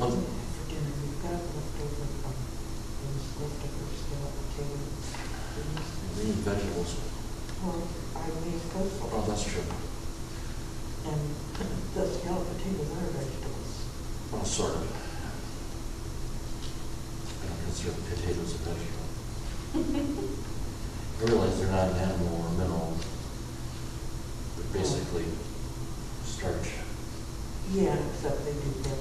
Well, For dinner, we've got leftover from those leftovers still at the table. we need vegetables. Or I made coleslaw. Oh, that's true. And the scalloped potatoes are vegetables. Well, sort of. I don't consider potatoes a vegetable. I realize they're not an animal or mineral. They're basically starch. Yeah, except they do have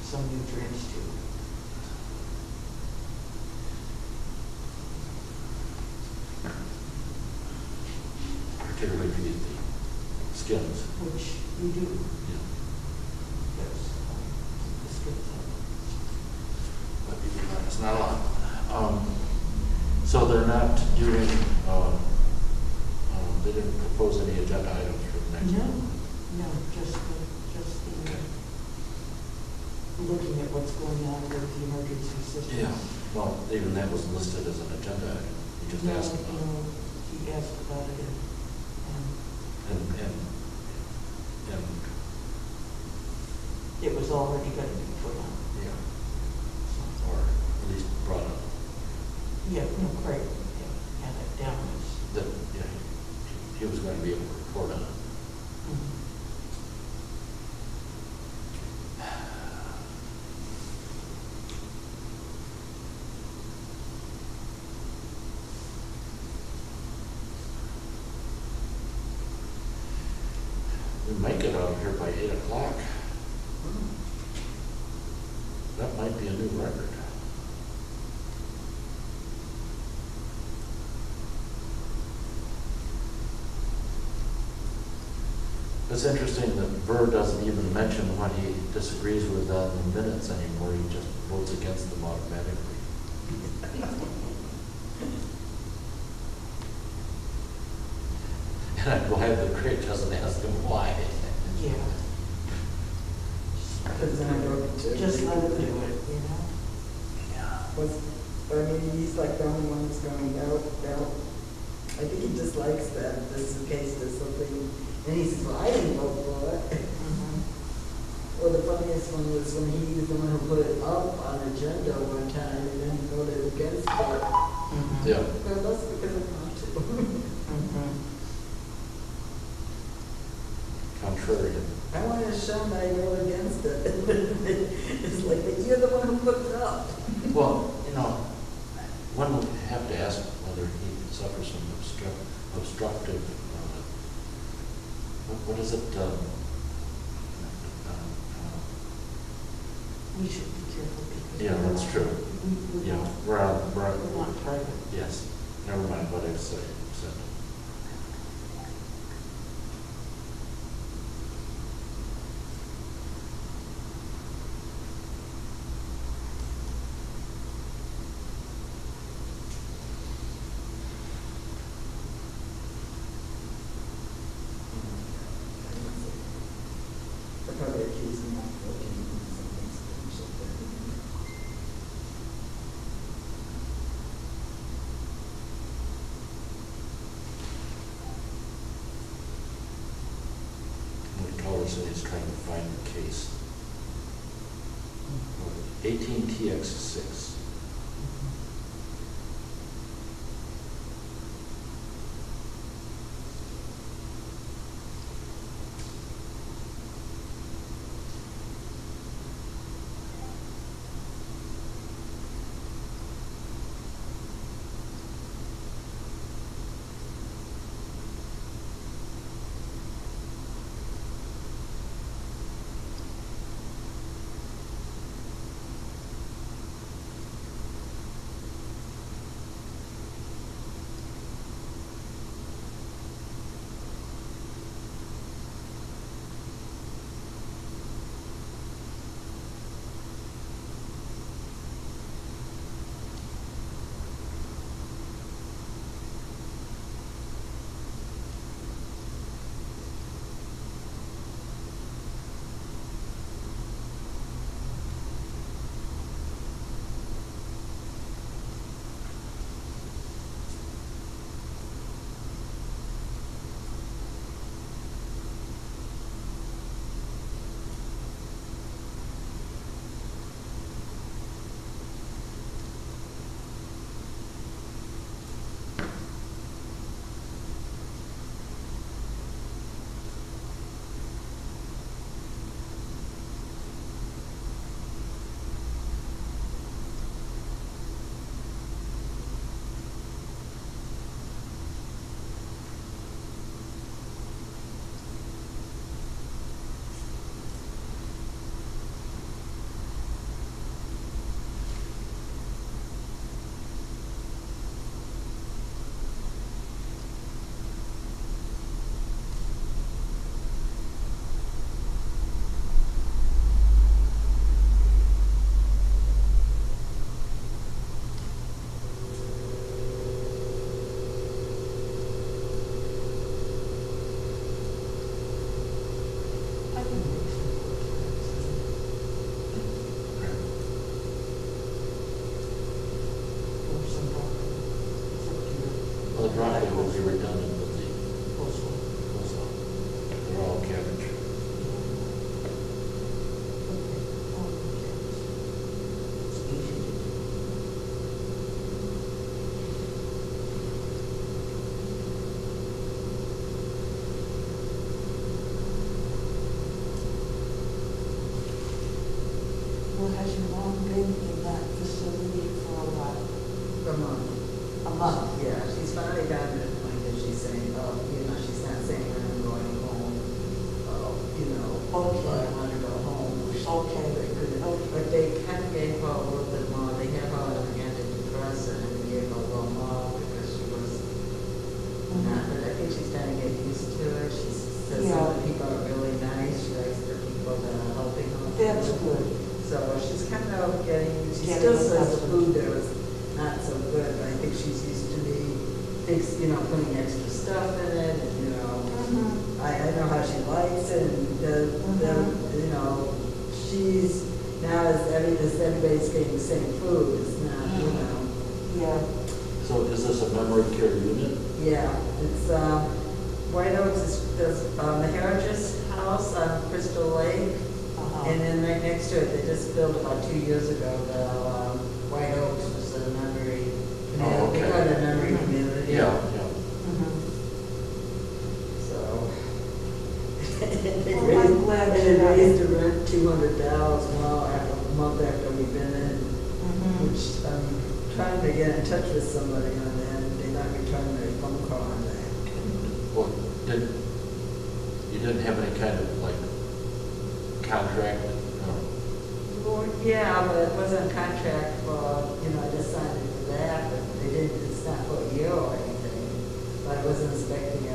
some nutrients too. Particularly if you eat the skins. Which you do. Yeah. Yes. The skins But it's not a lot. So they're not doing, they didn't propose any agenda items for the next No, one? no, just the, looking at what's going on with the emergency system. Yeah, well, even that was listed as an agenda item. You just No, asked about it. no, he asked about it and And, it was already going to be put on. yeah, or at least brought up Yeah, no, Craig, yeah, had it down as. that, yeah, he was going to be able to report on it. We might get out of here by 8 o'clock. That might be a new record. It's interesting that Burr doesn't even mention what he disagrees with on the minutes anymore. He just votes against them automatically. And I'm glad that Craig doesn't ask him why. Yeah. Just let him do it, you know? I mean, he's like the only one who's going out. I think he just likes that, just in case there's something, and he says, well, I didn't vote for it. Or the funniest one was when he was the one who put it up on agenda one time, and then he voted against it. Yeah. Well, that's because of not to. Contrarian. I wanted to show him that I voted against it. It's like, but you're the one who put it up. Well, you know, one would have to ask whether he suffers from obstructive, what is it? We should be careful because. Yeah, that's true. Yeah, we're not private. Yes, never mind what I said. They're probably accusing him of voting for something. The caller said he's trying to find the case. 18 TX6. Well, the driveway will be redundant with the coastal. They're all cabbage. It's easy to do. Well, has your mom been in that facility for a while? For a month. A month? Yeah, she's finally gotten to the point that she's saying, oh, you know, she's not saying when I'm going home, you know, Okay. I want to go home. which Okay. they couldn't. But they kind of gave her a little bit more, they have her on an antidepressant and gave her a little more because she was not, but I think she's kind of getting used to it. She says some of the people are really nice, she likes the people that are helping her. That's good. So she's kind of getting, she Getting still says the accustomed. food there is not so good, but I think she's used to putting extra stuff in it, and, you know, I know how she likes it, and you know, she's, now as everybody's getting the same food, it's not, you know. Yeah. So is this a memory care unit? Yeah, it's, White Oaks is the Heritage House on Crystal Lake. And then right next to it, they just built about 2 years ago, the White Oaks was a memory community. Oh, okay. They call it a memory community. Yeah. So. Well, I'm glad They you raised the rent $200 more after a month after we've been in, which I'm trying to get in touch with somebody on that, and they're not returning their phone call on that. Well, you didn't have any kind of like contract? No. Well, yeah, but it wasn't a contract for, you know, I just signed it for that, but they didn't, it's not for a year or anything. But I wasn't expecting a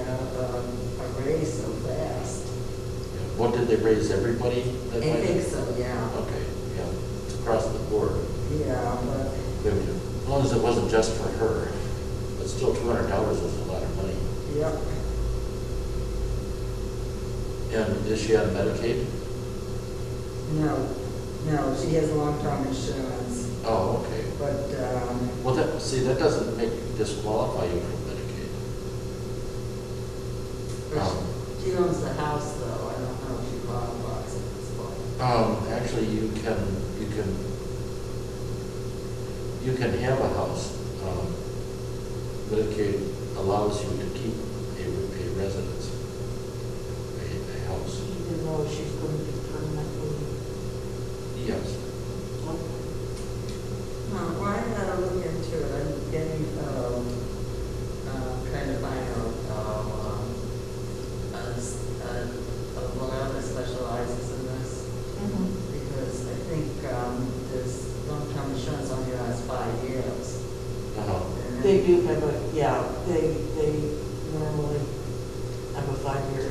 raise so fast. Yeah. What, did they raise everybody? I think so, yeah. Okay, yeah, it's across the board. Yeah, but. As long as it wasn't just for her, but still $200 is a lot of money. Yep. And is she on Medicaid? No, she has long-term insurance. Oh, okay. But, Well, that doesn't disqualify you from Medicaid. she owns the house though, I don't know if she qualifies at this point. Actually, you can have a house. Medicaid allows you to keep a residence, a house. Even though she's going to be permanently. Yes. Well, I gotta look into it, I'm getting, trying to find a lawyer that specializes in this, because I think, this long-term insurance only lasts 5 years. And They do have they normally have a 5-year,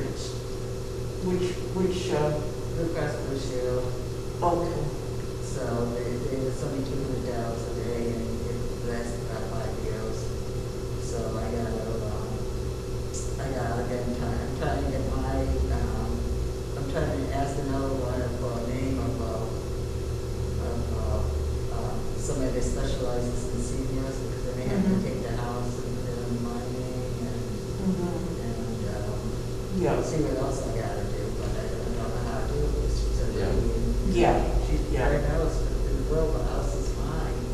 which, Blue Cross Blue Shield. okay. So it's only $200 a day, and it lasts about 5 years. So I gotta get in time. I'm trying to get I'm trying to ask another lawyer for a name of somebody that specializes in seniors, because then they have to take the house and put it in my name, and see what else I gotta do, but I don't know how to do it. She's right now, the will, the house is mine,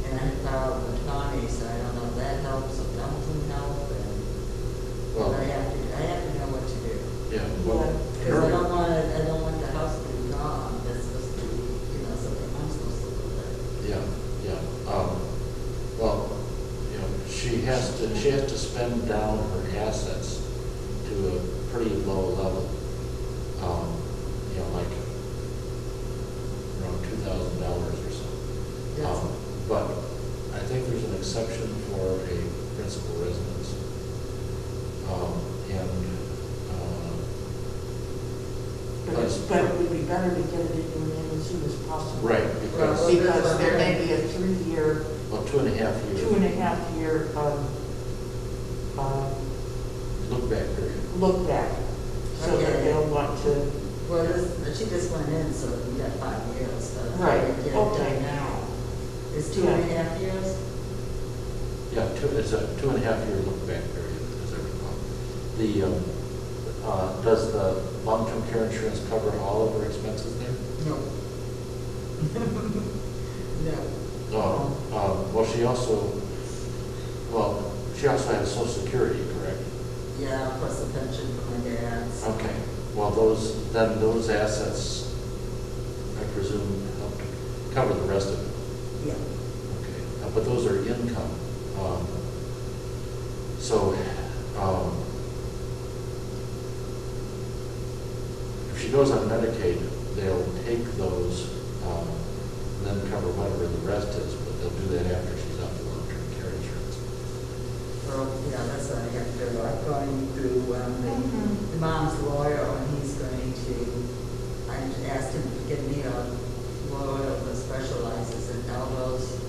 and I filed with Tommy, so I don't know if that helps, if that doesn't help, but I have to know what to do. Yeah. Because I don't want the house to be gone, that's supposed to be, you know, something I'm supposed to live with. Yeah. Well, you know, she has to spend down her assets to a pretty low level. You know, like around $2,000 or so. Yes. But I think there's an exception for a principal residence. But it would be better to get it in your name as soon as possible. Right, Because there may be a 3-year. Well, 2.5 years. 2.5 year, Look back period. look back, so that they'll want to. Well, she just went in, so we got 5 years, so Right, get it okay. done now. It's 2.5 years? Yeah, it's a 2.5-year look-back period, as I recall. Does the long-term care insurance cover all of her expenses there? No. No. Well, she also has Social Security, correct? Yeah, plus the pension for my dad's. Okay, well, those assets, I presume, help to cover the rest of it. Yeah. Okay, but those are income. If she goes on Medicaid, they'll take those, and then cover whatever the rest is, but they'll do that after she's off the long-term care insurance. Well, yeah, that's what I have to do. I'm going through the mom's lawyer, and he's going to, I asked him to give me a lawyer that specializes in elbows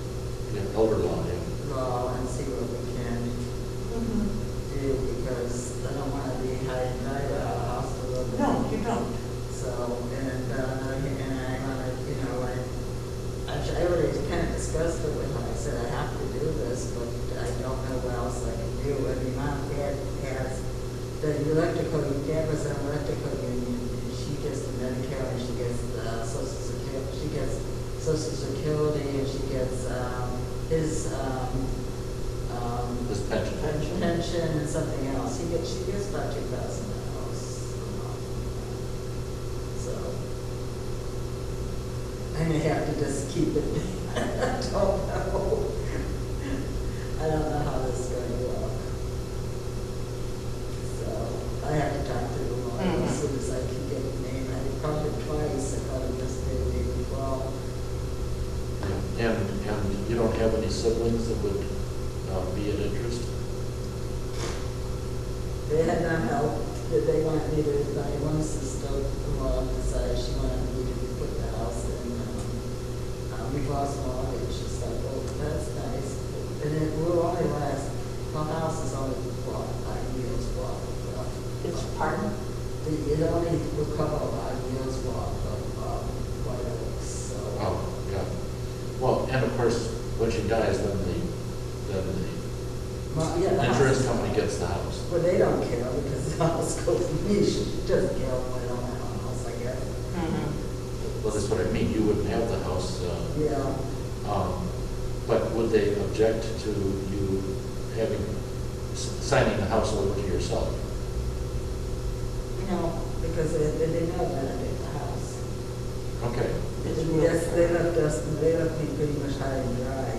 Yeah, elder law, yeah. law and see what we can do, because I don't want to be high and dry out of the hospital. No, you don't. So, and I want to, you know, I already kind of discussed it with her. I said, I have to do this, but I don't know what else I can do. I mean, mom and dad has the electrical, dad was an electrical union, and she gets the Medicare, and she gets the Social Security, she gets Social Security, and she gets his pension and something else. She gets about $2,000 a month. So I may have to just keep it. I don't know. I don't know how this is going to work. So I have to talk to the lawyer as soon as I can get the name. I called her twice. I called her yesterday, the day before. And you don't have any siblings that would be an interest? They had not helped. They wanted me to, my one sister decided she wanted me to put the house in reverse mortgage. She's like, oh, that's nice. And it will only last, the house is only 5 years walk. It's pardon? It only will cover 5 years walk of White Oaks, so. Oh, yeah. Well, and of course, when she dies, then the insurance company gets the house. Well, they don't care because the house goes to me. She doesn't care if I don't have a house, I guess. Well, that's what I mean. You wouldn't have the house. Yeah. But would they object to you signing the house over to yourself? No, because they know that I did the house. Okay. Yes, they left me pretty much high and dry.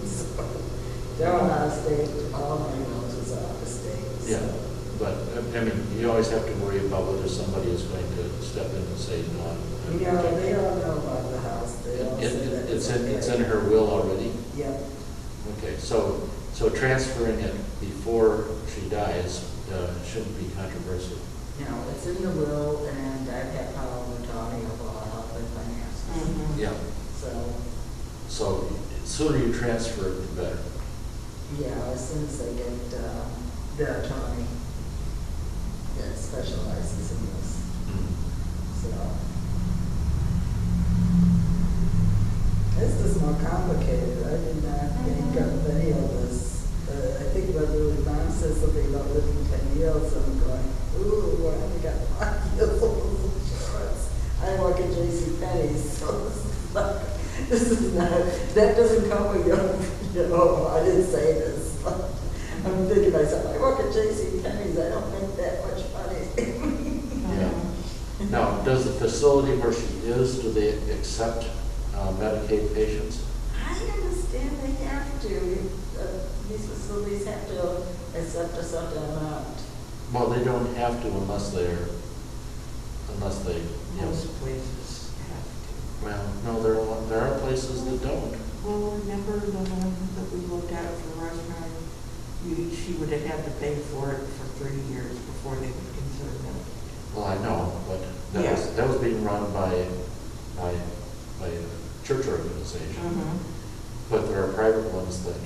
So, they're on out of state, all my relatives are out of state. So. Yeah, but I mean, you always have to worry about whether somebody is going to step in and say no. You know, they don't know about the house. They all say that It's in her will already? Yep. Okay, so transferring it before she dies shouldn't be controversial. No, it's in the will, and I've had power of attorney over all health and finances. Yeah. So sooner you transfer it, the better. Yeah, as soon as I get the attorney that specializes in this. So this is more complicated. I did not think of any of this. I think when the mom says something about living 10 years, I'm going, ooh, I only got 5 years of insurance. I work at JCPenney's, so this is not, that doesn't cover you know, I didn't say this. I'm thinking to myself, I work at JCPenney's, I don't make that much money. Yeah. Now, does the facility where she is, do they accept Medicaid patients? I understand they have to. These facilities have to accept a certain amount. Well, they don't have to unless they, Most places have to. well, no, there are places that don't. Well, remember the one that we looked at for Rosemary? She would have had to pay for it for 3 years before they would consider that. Well, I know, but that was being run by a church organization. But there are private ones that,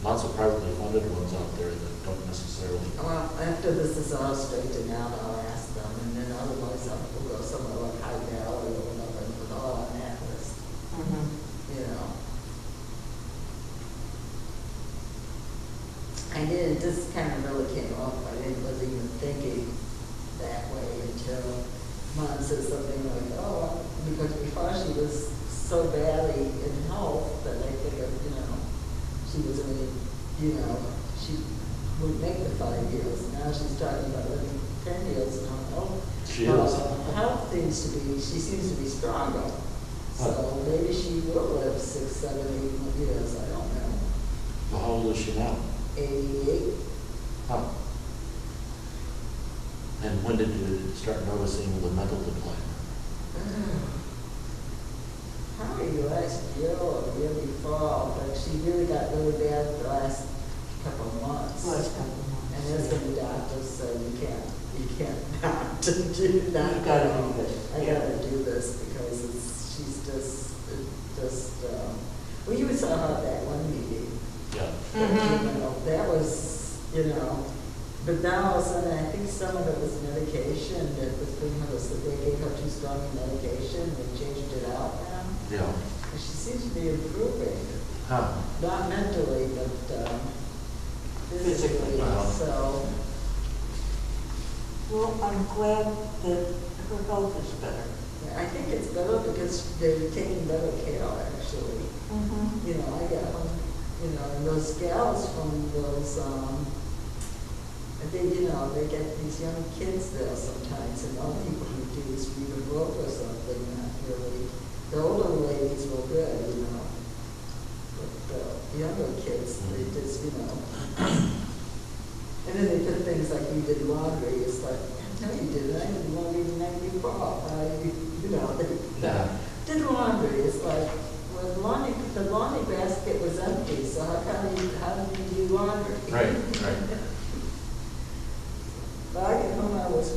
lots of privately funded ones out there that don't necessarily. Well, after this is all straightened out, I'll ask them, and then otherwise I'll go somewhere like High Valley or whatever and put all on that list. You know. it just kind of really came up. I wasn't even thinking that way until Mom said something like, oh, because before she was so badly in health that I figured, she was really, she would make the 5 years. Now she's talking about living 10 years now. She is. Health seems to be, she seems to be stronger. So maybe she will live 6, 7, 8 more years. I don't know. Well, how old is she now? 88. Oh. And when did you start noticing the mental decline? Probably last year or the year before, but she really got really bad the last couple of months. And that's when the doctor said, you can't not do that. You gotta do this. I gotta do this because she's well, you saw her at that one meeting. Yeah. That was, but now all of a sudden, I think some of it was medication that was being her, so they gave her too strong a medication, they changed it out now. Yeah. And she seems to be improving. Huh. Not mentally, but physically. Wow. So, Well, I'm glad that her health is better. I think it's better because they're taking better care, actually. I got one, and those gals from those, they get these young kids there sometimes, and all people who do is read a book or something, not really. The older ladies were good, but the younger kids, they just, and then they put things like you did laundry. It's like, no, you didn't. I did laundry the night before. They did laundry. It's like, well, the laundry basket was empty, so how did you do laundry? Right. But I get home, I was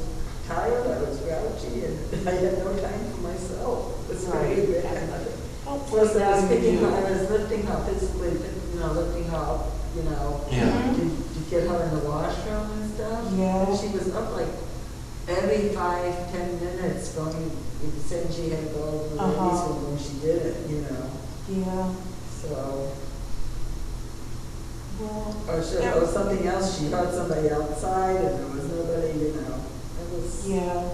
tired, I was grouchy, and I had no time for myself. It's really bad. Plus, I was lifting her physically, lifting her up, to get her in the washroom and stuff. Yeah. And she was up like every 5-10 minutes going, saying she had to go to the ladies' room when she did it, Yeah. So. Well. Or something else, she heard somebody outside and there was nobody, it was. Yeah.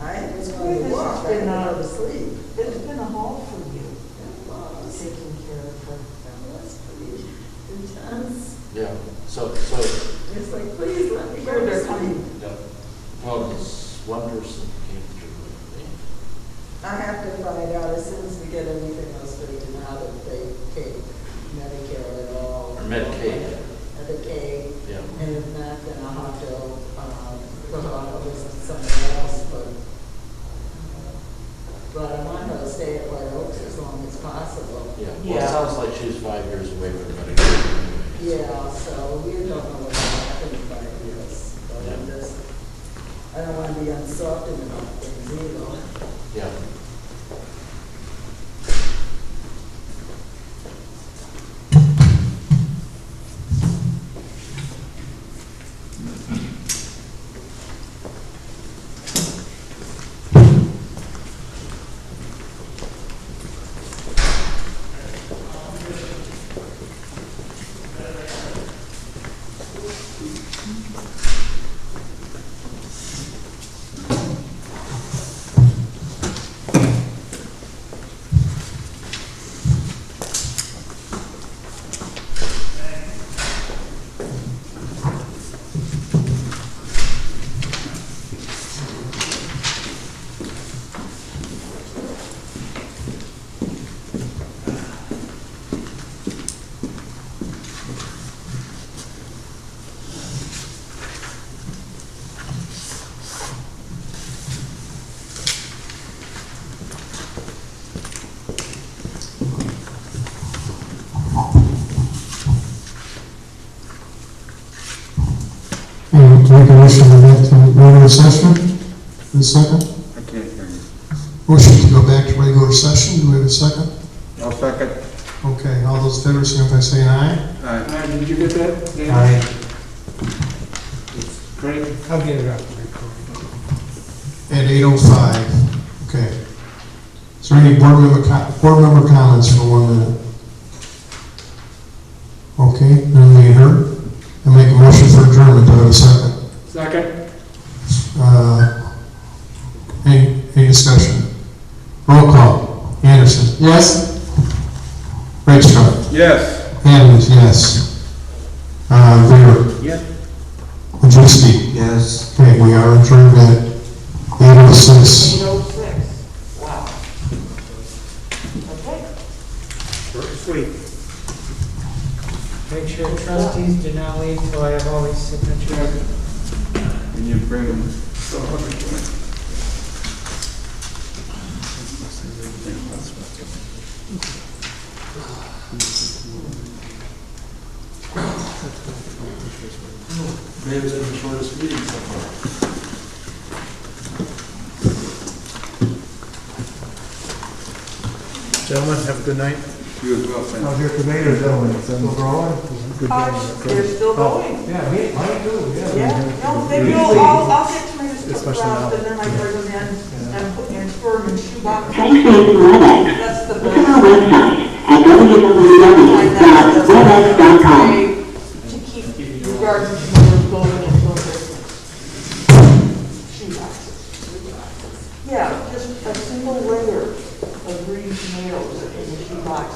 I was going to walk, I didn't go to sleep. It's been a haul for you, It was. taking care of her. That was pretty intense. Yeah. So. It's like, please let me go to sleep. Yeah. Well, this one person came through. I have to find out as soon as we get everything else straightened out if they take Medicare at all. Or Medicaid. Medicaid. Yeah. And if not, then I'll have to go on a list to somebody else, but I want her to stay at White Oaks as long as possible. Yeah. Well, it sounds like she's 5 years away from Medicaid. Yeah, so we don't know what's going to happen in 5 years. But I don't want to be uncertain about things either. Yeah. Make a motion to go back to regular session. The second. I can't hear you. Motion to go back to regular session. Do we have a second? I'll second. Okay, all those in favor, signify by saying aye. Aye. Did you get that, Dan? Aye. Craig? I'll get it up. At 8:05. Okay. Is there any board member comments for 1 minute? Okay, none being heard. I make a motion for adjournment. Do I have a second? Second. Any discussion? Roll call. Anderson. Yes? Rakestraw. Yes. Hammonds, yes. Weaver. Yes. Majewski. Yes. Okay, we are adjourned at 8:06. 8:06. Wow. Okay. Short and sweet. Make sure trustees do not leave till I have all these signatures. Can you bring them? Maybe it's been the shortest meeting so far. Gentlemen, have a good night. You as well, thank you. How's your tomatoes going? Still growing? Good going. They're still going. Yeah, mine too, Yeah, no, they will, I'll get tomatoes to Especially crop, now. and then I bring them in and put and store them in shoe boxes. That's the best. Webex.com. To keep your garden tomatoes going until Christmas. Shoe boxes. Yeah, just a single layer of green tomatoes in the shoe box.